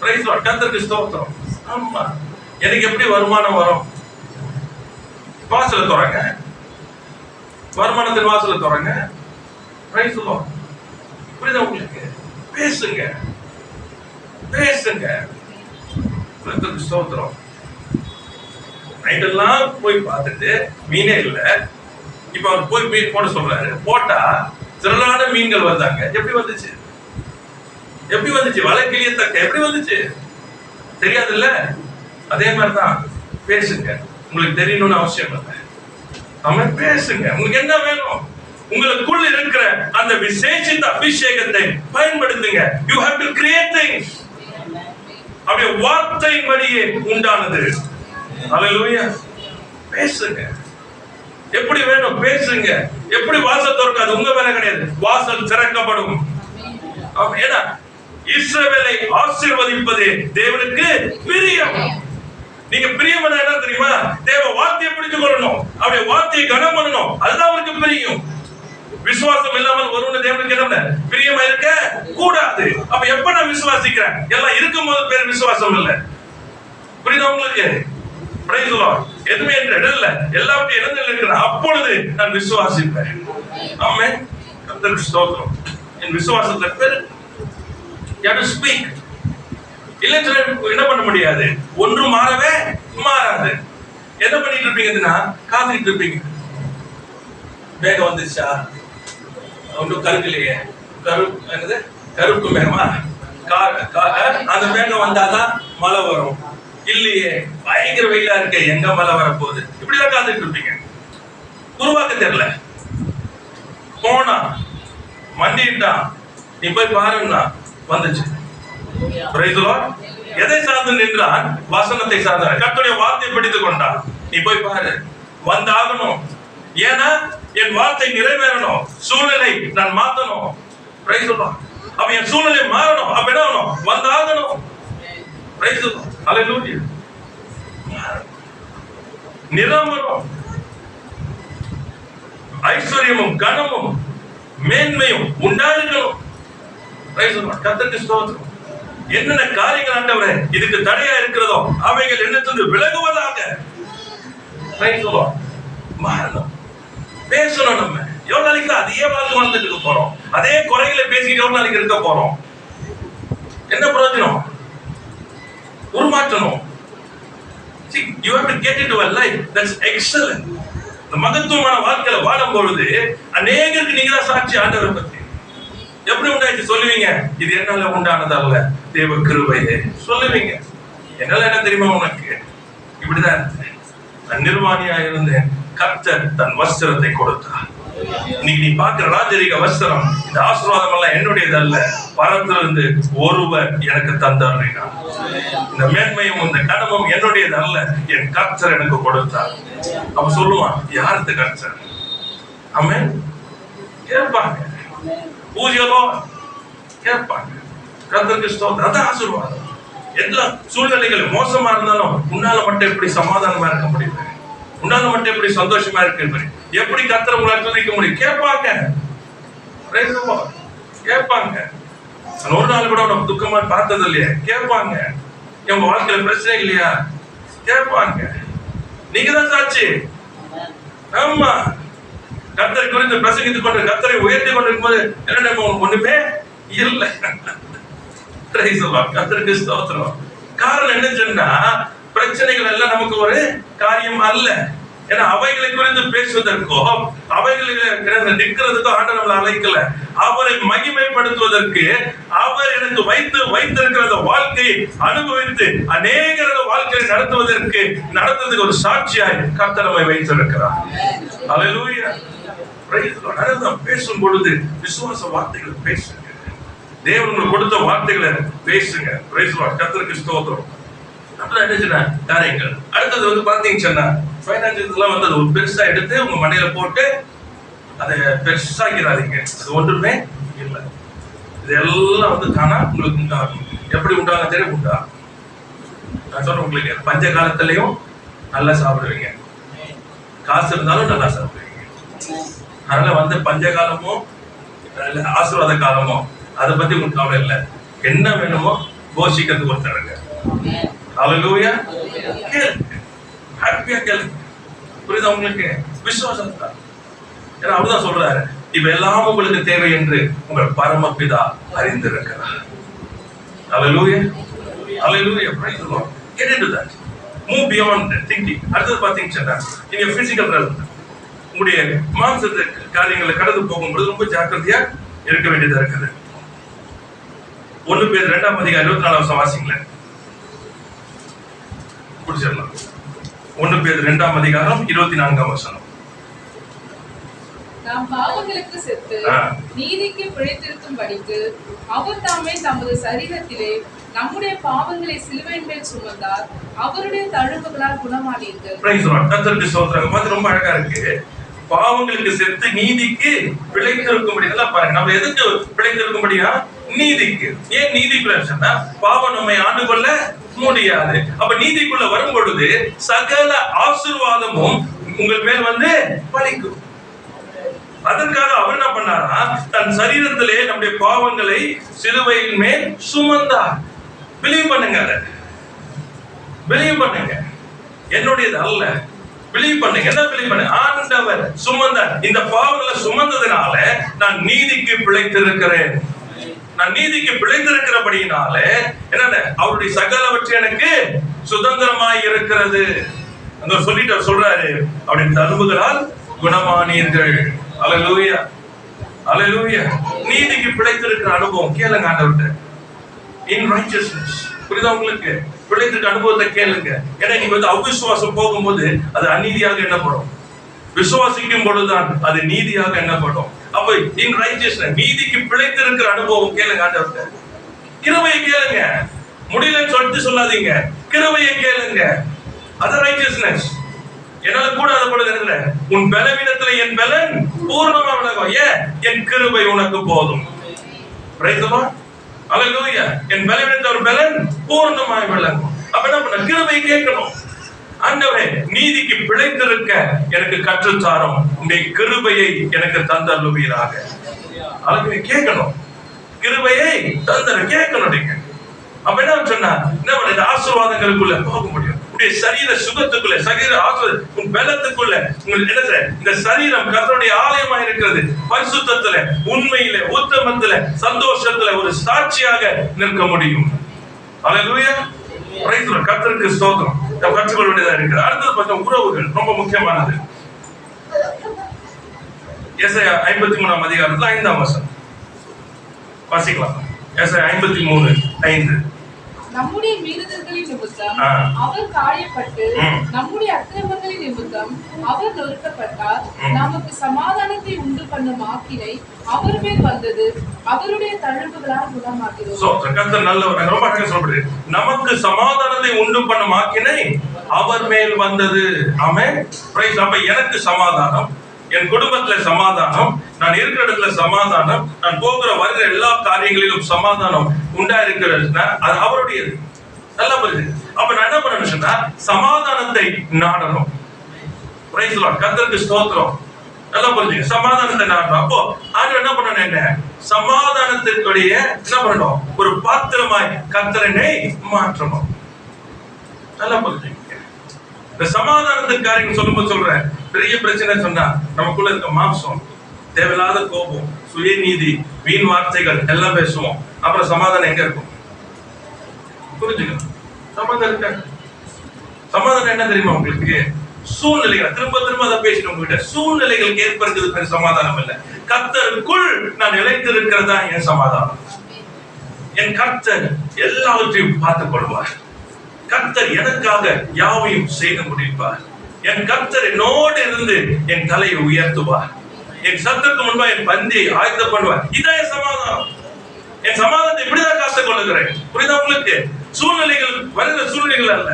Price the lord. கர்த்தருக்கு ஸ்தோத்திரம். ஆமா, எனக்கு எப்படி வருமானம் வரும்? வாசல தரங்க, வருமானத்தின் வாசல தரங்க. Praise the lord. புரியுதா உங்களுக்கு? பேசுங்க. கர்த்தருக்கு ஸ்தோத்திரம். நைட்டெல்லாம் போய் பார்த்துட்டு மீனே இல்லை. இப்ப அவர் போய் மீன் போட சொல்றாரு. போட்டா திரளான மீன்கள் வந்தாங்க. எப்படி வந்துச்சு? வலை கிளியத்தக்க எப்படி வந்துச்சு? தெரியாதுல்ல? அதே மாதிரிதான் பேசுங்க. உங்களுக்கு தெரியணும்னு அவசியம் இல்லை. அவன் பேசுங்க. உங்களுக்கு என்ன வேணும்? உங்களுக்குள்ள இருக்கிற அந்த விசேஷித்த அபிஷேகத்தை பயன்படுத்துங்க. You have to create things. அப்படியே வார்த்தையின் வழியே உண்டானது. ஹல்லேலூயா. பேசுங்க. எப்படி வேணும்? பேசுங்க. எப்படி வாசல் திறக்காது? உங்க வேலை கிடையாது. வாசல் திறக்கப்படும். ஏன்னா இஸ்ரவேலை ஆசீர்வதிப்பதே தேவனுக்கு பிரியம். நீங்க பிரியம் என்ன தெரியுமா? தேவ வார்த்தையை பிடித்துக் கொள்ளணும். அப்படியே வார்த்தையை கனம் பண்ணணும். அதுதான் அவருக்கு பிரியம். விசுவாசம் இல்லாமல் ஒருவன் தேவனுக்கு என்ன பிரியமா இருக்க கூடாது. அப்ப எப்ப நான் விசுவாசிக்கிறேன்? எல்லாம் இருக்கும் போது பேர் விசுவாசம் இல்ல. புரியுதா உங்களுக்கு? Price the Lord. எதுமே இல்ல, எல்லாவற்றையும் இழந்து இருக்கிறேன், அப்பொழுது நான் விசுவாசிப்பேன். ஆமென். கர்த்தருக்கு ஸ்தோத்திரம். என் விசுவாசத்தை பேர் யூ ஸ்பீக். இல்லைன்னு என்ன பண்ண முடியாது. ஒன்றும் மாறவே மாறாது. என்ன பண்ணிட்டு இருப்பீங்கன்னா காத்துட்டு இருப்பீங்க. வேகம் வந்துச்சா? ஒன்றும் கருக்கலையே. கருப்பு மேகமா? அந்த மேகம் வந்தாதான் மழை வரும். இல்லையே, பயங்கர வெயிலா இருக்க, எங்க மழை வரப்போகுது? இப்படிதான் காத்துட்டு இருப்பீங்க. உருவாக்க தெரியல. போனா மண்டிட்டான், நீ போய் பாருன்னா வந்துச்சு. Price the Lord. எதை சார்ந்து நின்றான்? வசனத்தை சார்ந்தான். கர்த்தருடைய வார்த்தையை பிடித்துக் கொண்டான். நீ போய் பாரு, வந்தாகணும். ஏன்னா என் வார்த்தை நிறைவேறணும். சூழ்நிலை நான் மாத்தணும். Praise the lord. அப்ப என் சூழ்நிலை மாறணும். அப்ப என்ன ஆகணும்? வந்தாகணும். Praise the lord. ஹல்லேலூயா. நிரம்பணும். ஐஸ்வர்யமும் கனமும் மேன்மையும் உண்டாஇருக்கணும். Price the lord. கர்த்தருக்கு ஸ்தோத்திரம். என்னென்ன காரியங்கள் ஆண்டவரே இதுக்கு தடையா இருக்கிறதோ அவைகள் என்னிடத்திலிருந்து விலகுவதாக. மாறணும், பேசணும். நம்ம எவ்வளவு நாளைக்கு அதே வாழ்க்கை வாழ்ந்துட்டு இருக்க போறோம்? அதே குறைகளை பேசிட்டு எவ்வளவு நாளைக்கு இருக்க போறோம்? என்ன பிரயோஜனம்? உருமாற்றணும். See, you have to get into a life that's excellent. இந்த மகத்துவமான வாழ்க்கையில வாழும் பொழுது அநேகருக்கு நீங்க தான் சாட்சி ஆண்டவரை பத்தி. எப்படி உண்டாச்சு சொல்லுவீங்க? இது என்னால உண்டானதல்ல, தேவ கிருபையே சொல்லுவீங்க. என்னால என்ன தெரியுமா உனக்கு? இப்படிதான் இருந்தேன், நான் நிர்வாணியா இருந்தேன், கர்த்தர் தன் வஸ்திரத்தை கொடுத்தார். இன்னைக்கு நீ பார்க்கிற ராஜரிக வஸ்திரம், இந்த ஆசீர்வாதம் எல்லாம் என்னுடையதல்ல, பரத்திலிருந்து ஒருவர் எனக்கு தந்தார். இந்த மேன்மையும் இந்த கடமும் என்னுடையது அல்ல, என் கர்த்தர் எனக்கு கொடுத்தார். அவன் சொல்லுவான், யாருக்கு கர்த்தர்? ஆமென். கேட்பாங்க, பூஜையோ கேட்பாங்க. கர்த்தருக்கு ஸ்தோத்திரம். அதான் ஆசீர்வாதம். எல்லா சூழ்நிலைகள் மோசமா இருந்தாலும் உன்னால மட்டும் எப்படி சமாதானமா இருக்க முடியும்? உன்னால மட்டும் எப்படி சந்தோஷமா இருக்க? எப்படி கர்த்தரை உங்களால் துதிக்க முடியும்? கேட்பாங்க, கேட்பாங்க. ஒரு நாள் கூட உனக்கு துக்கமா பார்த்தது இல்லையா? கேட்பாங்க. என் வாழ்க்கையில பிரச்சனை இல்லையா? கேட்பாங்க. நீங்க தான் சாட்சி. ஆமா, கர்த்தரை குறித்து பிரசங்கித்துக் கொண்டு கர்த்தரை உயர்த்தி கொண்டு இருக்கும்போது என்ன ஒண்ணுமே இல்லை. கர்த்தருக்கு ஸ்தோத்திரம். காரணம் என்ன சொன்னா, பிரச்சனைகள் எல்லாம் நமக்கு ஒரு காரியம் அல்ல. ஏன்னா அவைகளை குறித்து பேசுவதற்கோ அவைகளை நிற்கிறதுக்கோ ஆண்டவர் நம்மளை அழைக்கல. அவரை மகிமைப்படுத்துவதற்கு, அவர் எனக்கு வைத்திருக்கிற வாழ்க்கையை அனுபவித்து அநேக வாழ்க்கையை நடத்துவதற்கு ஒரு சாட்சியாய் கர்த்தர் நம்மை வைத்திருக்கிறார். அல்லேலூயா. பேசும் பொழுது விசுவாச வார்த்தைகளை பேசுங்க. தேவன் உங்களுக்கு கொடுத்த வார்த்தைகளை பேசுங்க. கர்த்தருக்கு ஸ்தோத்திரம். காரியங்கள் அடுத்தது பாத்தீங்கன்னா பைனான்சியல் எல்லாம் அது ஒரு பெருசா எடுத்து உங்க மண்டையில போட்டு அதை பெருசாக்கிறாதீங்க. அது ஒன்றுமே இல்லை. இதெல்லாம் தானா உங்களுக்கு உண்டாகும். எப்படி உண்டாகும் தெரியும்? உண்டாகும். நான் சொல்றேன் உங்களுக்கு, பஞ்ச காலத்திலையும் நல்லா சாப்பிடுவீங்க, காசு இருந்தாலும் நல்லா சாப்பிடுவீங்க. அதனால பஞ்ச காலமோ ஆசீர்வாத காலமோ அதை பத்தி உங்களுக்கு கவலை இல்லை. என்ன வேணுமோ கோஷிக்கிறதுக்கு ஒருத்தருங்க. ஹல்லேலூயா. ஹாப்பியா கேளுங்க. புரியுதா உங்களுக்கு? விசுவாசம் தான். ஏன்னா அவர்தான் சொல்றாரு, இவ எல்லாம் உங்களுக்கு தேவை என்று உங்கள் பரமபிதா அறிந்திருக்கிறார். ஹல்லேலூயா. ஹல்லேலூயா. Praise the lord. Get into that. Move beyond thinking. அடுத்து பாத்தீங்கன்னா நீங்க பிசிக்கல் ஹெல்த், உங்களுடைய மாம்ச காரியங்களை கடந்து போகும்போது ரொம்ப ஜாக்கிரதையா இருக்க வேண்டியதா இருக்குது. 1 பேதுரு 2ஆம் அதிகாரம் 24 வாசிங்களேன். புடிச்சிடலாம். 1 பேதுரு 2ஆம் அதிகாரம் 24ஆம் வசனம். நாம் பாவங்களுக்கு செத்து நீதிக்கு பிழைத்திருக்கும்படிக்கு அவர் தாமே தமது சரீரத்திலே நம்முடைய பாவங்களை சிலுவையின் மேல் சுமந்தார், அவருடைய தழும்புகளால் குணமானீர்கள். Price Lord. கர்த்தருக்கு ஸ்தோத்திரம். பாத்து ரொம்ப அழகா இருக்கு. பாவங்களுக்கு செத்து நீதிக்கு பிழைத்திருக்கும்படி. நல்லா பாருங்க, நம்ம எதுக்கு பிழைத்திருக்கும்படியா? நீதிக்கு. ஏன் நீதிக்குள்ள சொன்னா, பாவம் நம்மை ஆண்டு கொள்ள முடியாது. அப்ப நீதிக்குள்ள வரும் பொழுது சகல ஆசீர்வாதமும் உங்கள் மேல் பலிக்கும். அதற்காக அவர் என்ன பண்ணாரா, தன் சரீரத்திலே நம்முடைய பாவங்களை சிலுவையின் மேல் சுமந்தார். பிலீவ் பண்ணுங்க, அதை பிலீவ் பண்ணுங்க. என்னுடையது அல்ல, பிலீவ் பண்ணுங்க. என்ன பிலீவ் பண்ணுங்க? ஆண்டவர் சுமந்தார். இந்த பாவங்களை சுமந்ததுனால நான் நீதிக்கு பிழைத்திருக்கிறேன். நான் நீதிக்கு பிழைத்திருக்கிறபடியினால என்ன, அவருடைய சகலவற்றை எனக்கு சுதந்திரமாய் இருக்கிறது. அங்க சொல்லிட்டு சொல்றாரு, அவருடைய தழும்புகளால் குணமானீர்கள். அல்லேலூயா. அல்லேலூயா. நீதிக்கு பிழைத்திருக்கிற அனுபவம் கேளுங்க ஆண்டவர்கிட்ட. இன் ரைச்சஸ்னஸ். புரியுதா உங்களுக்கு? பிழைத்திருக்க அனுபவத்தை கேளுங்க. ஏன்னா நீங்க அவிசுவாசம் போகும்போது அது அநீதியாக எண்ணப்படும், விசுவாசிக்கும் பொழுதுதான் அது நீதியாக எண்ணப்படும். அப்ப இன் ரைச்சஸ்னஸ், நீதிக்கு பிழைத்திருக்கிற அனுபவம் கேளுங்க ஆண்டவர்கிட்ட. கிருபையை கேளுங்க. முடியலன்னு சொல்லிட்டு சொல்லாதீங்க, கிருபையை கேளுங்க. அது ரைச்சஸ்னஸ். என்னால கூடாத பொழுது உன் பலவீனத்துல என் பலன் பூர்ணமா விளங்கும். ஏன்? என் கிருபை உனக்கு போதும். Price the Lord. அல்லேலூயா. என் பலவீனத்துல ஒரு பலன் பூர்ணமாய் விளங்கும். அப்ப என்ன பண்ண? கிருபை கேட்கணும். ஆண்டவரே, நீதிக்கு பிழைத்திருக்க எனக்கு கற்றுத்தாரும், உன்னுடைய கிருபையை எனக்கு தந்தருளுவீராக. அல்லேலூயா. கேட்கணும், கிருபையை தந்தர கேட்கணும். நீங்க அப்ப என்ன சொன்னா, என்ன பண்ண? ஆசீர்வாதங்களுக்குள்ள போக முடியும். உடைய சரீர சுகத்துக்குள்ள, சரீர உன் பலத்துக்குள்ள, உங்களுக்கு என்ன செய்ய? இந்த சரீரம் கர்த்தருடைய ஆலயமாக இருக்கிறது. பரிசுத்தத்துல, உண்மையில, உத்தமத்துல, சந்தோஷத்துல ஒரு சாட்சியாக நிற்க முடியும். அல்லேலூயா. Praise the lord. கர்த்தருக்கு ஸ்தோத்திரம். நாம் கற்றுக்கொள்ள வேண்டியதா இருக்கிறது. அடுத்தது பார்த்தா உறவுகள் ரொம்ப முக்கியமானது. ஏசாயா 53ஆம் அதிகாரத்துல 5ஆம் வசனம் வாசிக்கலாம். ஏசாயா 53:5. நம்முடைய மீறுதல்களின் நிமித்தம் அவர் காயப்பட்டு, நம்முடைய அக்கிரமங்களின் நிமித்தம் அவர் நொறுக்கப்பட்டார். நமக்கு சமாதானத்தை உண்டு பண்ணும் ஆக்கினை அவர் மேல் வந்தது, அவருடைய தழும்புகளால் குணமாகிறோம். கர்த்தர் நல்லவர். ரொம்ப அழகா சொல்றாரு, நமக்கு சமாதானத்தை உண்டு பண்ணும் ஆக்கினை அவர் மேல் வந்தது. ஆமென். பிரைஸ். அப்ப எனக்கு சமாதானம், என் குடும்பத்துல சமாதானம், நான் இருக்கிற இடத்துல சமாதானம், நான் போகிற வருகிற எல்லா காரியங்களிலும் சமாதானம் உண்டா இருக்கிறதுனா அது அவருடையது. நல்லா புரியுது. அப்ப நான் என்ன பண்ணணும் சொன்னா, சமாதானத்தை நாடணும். Price the lord. கர்த்தருக்கு ஸ்தோத்திரம். நல்லா புரிஞ்சுங்க. சமாதானத்தை நாடணும். அப்போ ஆண்டவர் என்ன பண்ணணும்? சமாதானத்திற்குடைய என்ன பண்ணணும்? ஒரு பாத்திரமாய் கர்த்தரை மாற்றணும். நல்லா புரிஞ்சுங்க. இந்த சமாதானத்துக்கு காரியம் சொல்லும்போது சொல்றேன், பெரிய பிரச்சனை சொன்னா நமக்குள்ள இருக்க மாம்சம், தேவையில்லாத கோபம், சுயநீதி, வீண் வார்த்தைகள் எல்லாம் பேசுவோம். அப்புறம் சமாதானம் எங்க இருக்கும்? புரிஞ்சுக்கணும். சமாதானம் இருக்காது. சமாதானம் என்ன தெரியுமா உங்களுக்கு? சூழ்நிலைகள். திரும்ப திரும்ப அதை பேசிட்டு உங்ககிட்ட சூழ்நிலைகளுக்கு ஏற்படுகிறது பேர் சமாதானம் இல்லை. கர்த்தருக்குள் நான் நிலைத்திருக்கிறதா என் சமாதானம். என் கர்த்தர் எல்லாவற்றையும் பார்த்துக் கொள்வார். கர்த்தர் எனக்காக யாவையும் செய்து முடிப்பார். என் கர்த்தர் என்னோடு இருந்து என் தலையை உயர்த்துவார். என் சத்துக்கு முன்பா என் பந்தியை ஆயத்தம் பண்ணுவார். இதான் என் சமாதானம். என் சமாதானத்தை இப்படிதான் காத்துக் கொள்ளுகிறேன். புரியுதா உங்களுக்கு? சூழ்நிலைகள் வருகிற சூழ்நிலைகள் அல்ல.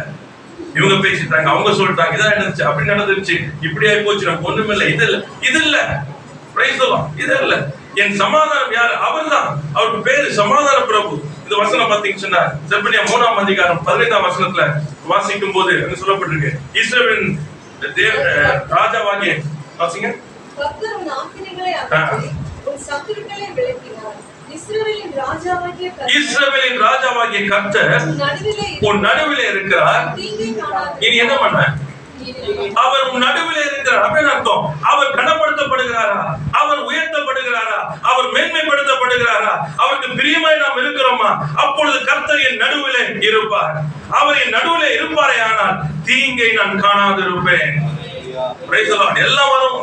இவங்க பேசிட்டாங்க, அவங்க சொல்லிட்டாங்க, இதான் நடந்துச்சு, அப்படி நடந்துருச்சு, இப்படி ஆகி போச்சு, நமக்கு ஒண்ணும் இல்லை. இது இல்ல, இது இல்ல. Price the Lord. இது இல்ல. என் சமாதானம் யாரு? அவர்தான். அவருக்கு பேரு சமாதான பிரபு. இந்த வசனம் பாத்தீங்கன்னா சொன்னா செப்பனியா 3ஆம் அதிகாரம் 15ஆம் வசனத்துல வாசிக்கும் போது அங்க சொல்லப்பட்டிருக்கு, இஸ்ரவேலின் ராஜாவாகிய வாசிங்க. கர்த்தர் உன் ஆக்கினைகளை அகற்றி உன் சத்துருக்களை விலக்கினார். இஸ்ரவேலின் ராஜாவாகிய கர்த்தர் உன் நடுவிலே இருக்கிறார். இனி என்ன பண்ண? அவர் உன் நடுவிலே இருக்கிறார். அப்படின்னு அர்த்தம். அவர் கனப்படுத்தப்படுகிறாரா? அவர் உயர்த்தப்படுகிறாரா? அவர் மேன்மைப்படுத்தப்படுகிறாரா? அவருக்கு பிரியமாய் நாம் இருக்கிறோமா? அப்பொழுது கர்த்தர் என் நடுவிலே இருப்பார். அவர் என் நடுவிலே இருப்பாரே ஆனால் தீங்கை நான் காணாதிருப்பேன். Price the Lord. எல்லாம் வரும்,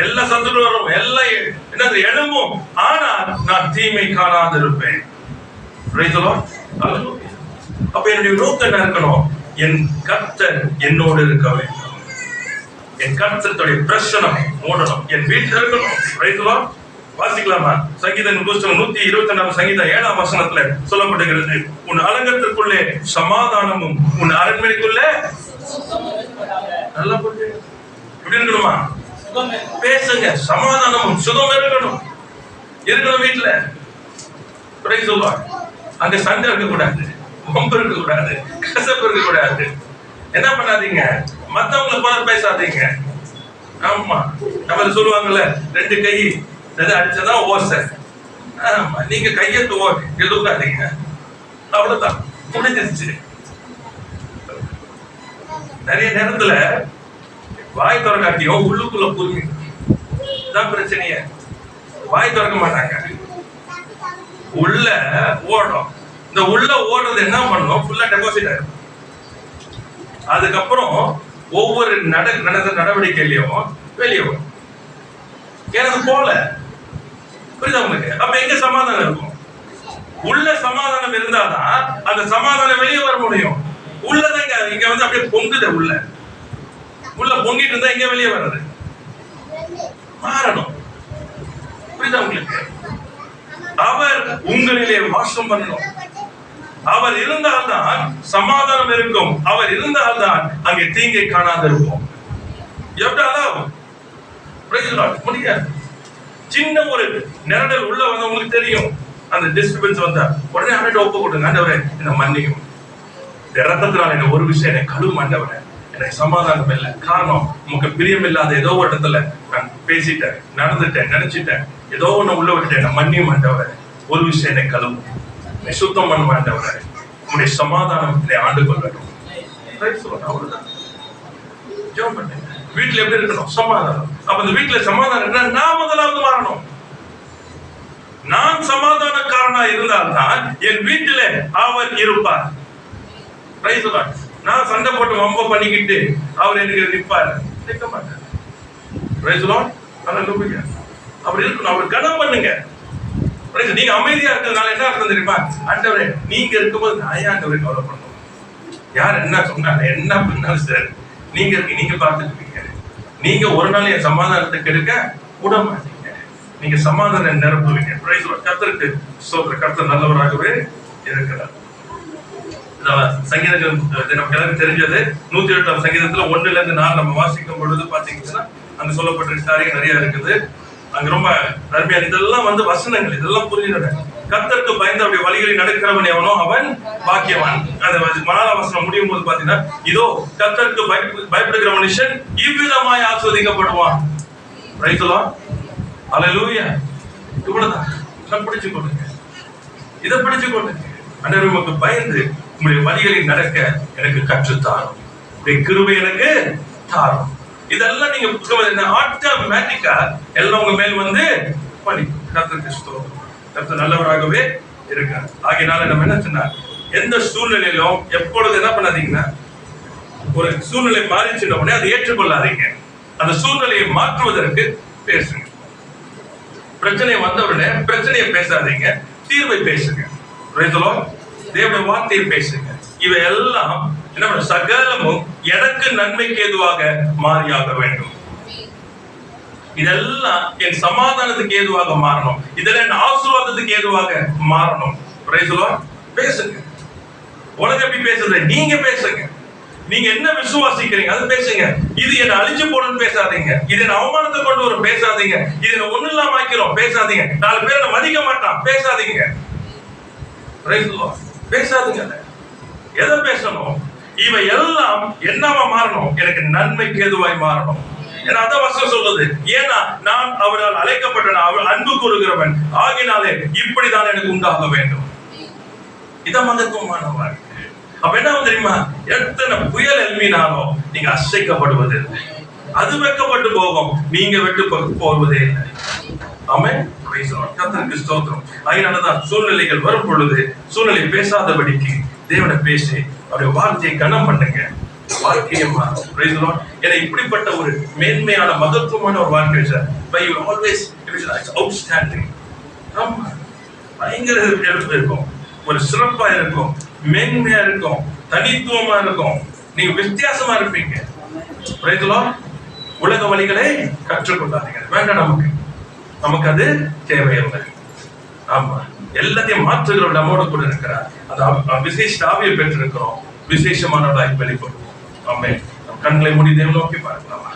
எல்லா சத்துரு வரும், எல்லாம் என்னது எழும்பும், ஆனால் நான் தீமை காணாதிருப்பேன். Price the lord. ஹalleluya. அப்ப என்னுடைய நோக்கம் என்ன இருக்கணும்? என் கர்த்தர் என்னோடு இருக்க வேண்டும். என் கர்த்தருடைய பிரசனம் ஓடணும், என் வீட்டில் இருக்கணும். Praise the lord. வாசிக்கலாமா? சங்கீதம் புத்தகம் 122ஆம் சங்கீதம் 7ஆம் வசனத்துல சொல்லப்படுகிறது, உன் அலங்கத்திற்குள்ளே சமாதானமும் உன் அரண்மனைக்குள்ளே நல்லா போட்டு எப்படி இருக்கணுமா? பேசுங்க. சமாதானமும் சுகம் இருக்கணும். வீட்டுல. Price the Lord. அங்க சண்டை இருக்க கூடாது, வம்பு இருக்க கூடாது, கசப்பு இருக்க கூடாது. என்ன பண்ணாதீங்க? மத்தவங்களை பார்த்து பேசாதீங்க. ஆமா, நம்ம சொல்லுவாங்கல்ல, 2 கை அடிச்சதான் ஓசை. ஆமா, நீங்க கையெழுத்து எழுதாதீங்க. அவ்வளவுதான், முடிஞ்சிருச்சு. நிறைய நேரத்துல வாய் திறக்காட்டியும் உள்ளுக்குள்ள புரிஞ்சு தான் பிரச்சனையே. வாய் திறக்க மாட்டாங்க, உள்ள ஓடும். இந்த உள்ள ஓடுறது என்ன பண்ணும்? ஃபுல்லா டெபாசிட் ஆயிடும். அதுக்கப்புறம் ஒவ்வொரு நடவடிக்கையிலையும் வெளியே வரும். எனக்கு போல புரியுதா உங்களுக்கு? அப்ப எங்க சமாதானம் இருக்கும்? உள்ள சமாதானம் இருந்தாதான் அந்த சமாதானம் வெளியே வர முடியும். உள்ளதான் இங்க வந்து அப்படியே பொங்குது. உள்ள பொங்கிட்டு இருந்தா இங்க வெளியே வர்றது மாறணும். புரியுதா உங்களுக்கு? அவர் உங்களிலே வாசம் பண்ணணும். அவர் இருந்தால்தான் சமாதானம் இருக்கும். அவர் இருந்தால்தான் அங்கே தீங்கை காணாது இருக்கும். முடியாது. சின்ன ஒரு நிரடல் உள்ள வந்து உங்களுக்கு தெரியும். அந்த டிஸ்டர்பன்ஸ் வந்தா உடனே ஆண்டவரை ஒப்பு கொடுங்க. ஆண்டவரே என்ன மன்னியும், ரத்தத்தினால என்ன ஒரு விஷயம் என்னை கழுவும் ஆண்டவரே, எனக்கு சமாதானம் இல்லை. காரணம், உனக்கு பிரியம் இல்லாத ஏதோ ஒரு இடத்துல நான் பேசிட்டேன், நடந்துட்டேன், நினைச்சிட்டேன், ஏதோ ஒண்ணு உள்ள விட்டுட்டேன். மன்னியும் ஆண்டவரே, ஒரு விஷயம் என்னை கழுவும், என்னை சுத்தம் பண்ண ஆண்டவரே, உன்னுடைய சமாதானம் என்னை ஆண்டு கொள்ளட்டும். Praise the Lord. அவ்வளவுதான். ஜெபம் பண்ணுங்க. வீட்டுல எப்படி இருக்கணும்? சமாதானம். அப்ப அந்த வீட்டுல சமாதானம் இருந்தா நான் முதலாவது மாறணும். நான் சமாதானக்காரனா இருந்தால்தான் என் வீட்டில அவர் இருப்பார். Praise the Lord. நான் சண்டை போட்டு வம்ப பண்ணிக்கிட்டு அவர் எனக்கு நிற்பார், நிற்க மாட்டார். Praise the Lord. Hallelujah. அப்படி இருக்கணும். அவர் கனம் பண்ணுங்க. நீங்க அமைதியா இருக்கிறதுனால என்ன அர்த்தம் தெரியுமா? ஆண்டவரே நீங்க இருக்கும்போது நான் ஏன் ஆண்டவரை கவலைப்படணும்? யார் என்ன சொன்னாங்க என்ன பண்ணாலும் சார், நீங்க இருக்கீங்க, நீங்க பார்த்துருக்கீங்க. நீங்க ஒரு நாள் என் சமாதானத்தை கெடுக்க விட மாட்டீங்க. நீங்க சமாதானம் நிரப்புவீங்க. கர்த்தருக்கு ஸ்தோத்திரம். கர்த்தர் நல்லவராகவே இருக்கிறார். சங்கீதங்கள் நமக்கு எல்லாரும் தெரிஞ்சது 108ஆம் சங்கீதத்துல 1-4 நம்ம வாசிக்கும் பொழுது பாத்தீங்கன்னா அங்க சொல்லப்பட்டிருக்க காரியம் நிறைய இருக்குது. அங்க ரொம்ப அருமையான இதெல்லாம் வசனங்கள், இதெல்லாம் புரிஞ்சுட. கர்த்தருக்கு பயந்து அவருடைய வழிகளில் நடக்கிறவன் எவனோ அவன் பாக்கியவான். அந்த 4ஆம் வசனம் முடியும் போது பாத்தீங்கன்னா, இதோ கர்த்தருக்கு பயப்படுகிற மனுஷன் இவ்விதமாய் ஆஸ்வதிக்கப்படுவான். Price the lord. ஹல்லேலூயா. இவ்வளவுதான். இதை பிடிச்சு கொள்ளுங்க, இதை பிடிச்சு கொள்ளுங்க. ஆண்டவரே உமக்கு பயந்து உங்களுடைய வழிகளில் நடக்க எனக்கு கற்றுத்தாரும், கிருபை எனக்கு தாரும். இதெல்லாம் நீங்க ஆட்டோமேட்டிக்கா எல்லாம் உங்க மேல் படிக்கும். கர்த்தருக்கு ஸ்தோத்திரம். கர்த்தர் நல்லவராகவே இருக்கார். ஆகையினால நம்ம என்ன சொன்னா, எந்த சூழ்நிலையிலும் எப்பொழுது என்ன பண்ணாதீங்கன்னா, ஒரு சூழ்நிலை மாறிச்சுன உடனே அதை ஏற்றுக்கொள்ளாதீங்க. அந்த சூழ்நிலையை மாற்றுவதற்கு பேசுங்க. பிரச்சனை வந்தவுடனே பிரச்சனையை பேசாதீங்க, தீர்வை பேசுங்க. தேவனுடைய வார்த்தையை பேசுங்க. இவை எல்லாம் என்ன, சகலமும் எனக்கு நன்மைக்கு ஏதுவாக மாறியாக வேண்டும். இதெல்லாம் என் சமாதானத்துக்கு ஏதுவாக மாறணும். இதெல்லாம் என் ஆசீர்வாதத்துக்கு ஏதுவாக மாறணும். பேசுங்க. உலகம் எப்படி பேசுறது? நீங்க பேசுங்க. நீங்க என்ன விசுவாசிக்கிறீங்க அது பேசுங்க. இது என்ன அழிஞ்சு போடணும்னு பேசாதீங்க. இது என்ன அவமானத்தை கொண்டு வரும் பேசாதீங்க. இது என்ன ஒண்ணு இல்லாம ஆக்கிறோம் பேசாதீங்க. 4 பேரை மதிக்க மாட்டான் பேசாதீங்க. பேசாதீங்க. எதை பேசணும்? இவை எல்லாம் என்னவா மாறணும்? எனக்கு நன்மைக்கு ஏதுவாய் மாறணும். ஏன்னா அதான் வசனம் சொல்றது. ஏன்னா நான் அவரால் அழைக்கப்பட்டவன், அவர் அன்பு கூறுகிறவன் ஆகினாலே இப்படிதான் எனக்கு உண்டாக வேண்டும். இதான் மகத்துவமான வாழ்க்கை. அப்ப என்ன தெரியுமா, எத்தனை புயல் எழுப்பினாலும் நீங்க அசைக்கப்படுவது இல்லை. அது வெட்கப்பட்டு போகும், நீங்க வெட்டு போவதே இல்லை. ஆமென். கர்த்தருக்கு ஸ்தோத்திரம். அதனாலதான் சூழ்நிலைகள் வரும் பொழுது சூழ்நிலை பேசாதபடிக்கு தேவனை பேசி அவருடைய வார்த்தையை கனம் பண்ணுங்க. வாழ்க்கையை மாறும். ஏன்னா இப்படிப்பட்ட ஒரு மேன்மையான மகத்துவமான ஒரு வாழ்க்கை சார். பயங்கர இருக்கும், ஒரு சிறப்பா இருக்கும், மேன்மையா இருக்கும், தனித்துவமா இருக்கும். நீங்க வித்தியாசமா இருப்பீங்க. உலக வழிகளை கற்றுக்கொண்டாதீங்க. வேண்டாம், நமக்கு அது தேவையில்லை. ஆமா, எல்லாத்தையும் மாற்றுகிறவர் நம்மோடு கூட இருக்கிறார். அது விசேஷ ஆவியை பெற்றிருக்கிறோம். விசேஷமானவர்களாய் வெளிப்படுவோம். ஆமென். கண்களை மூடி தேவனை நோக்கி பார்க்கலாமா?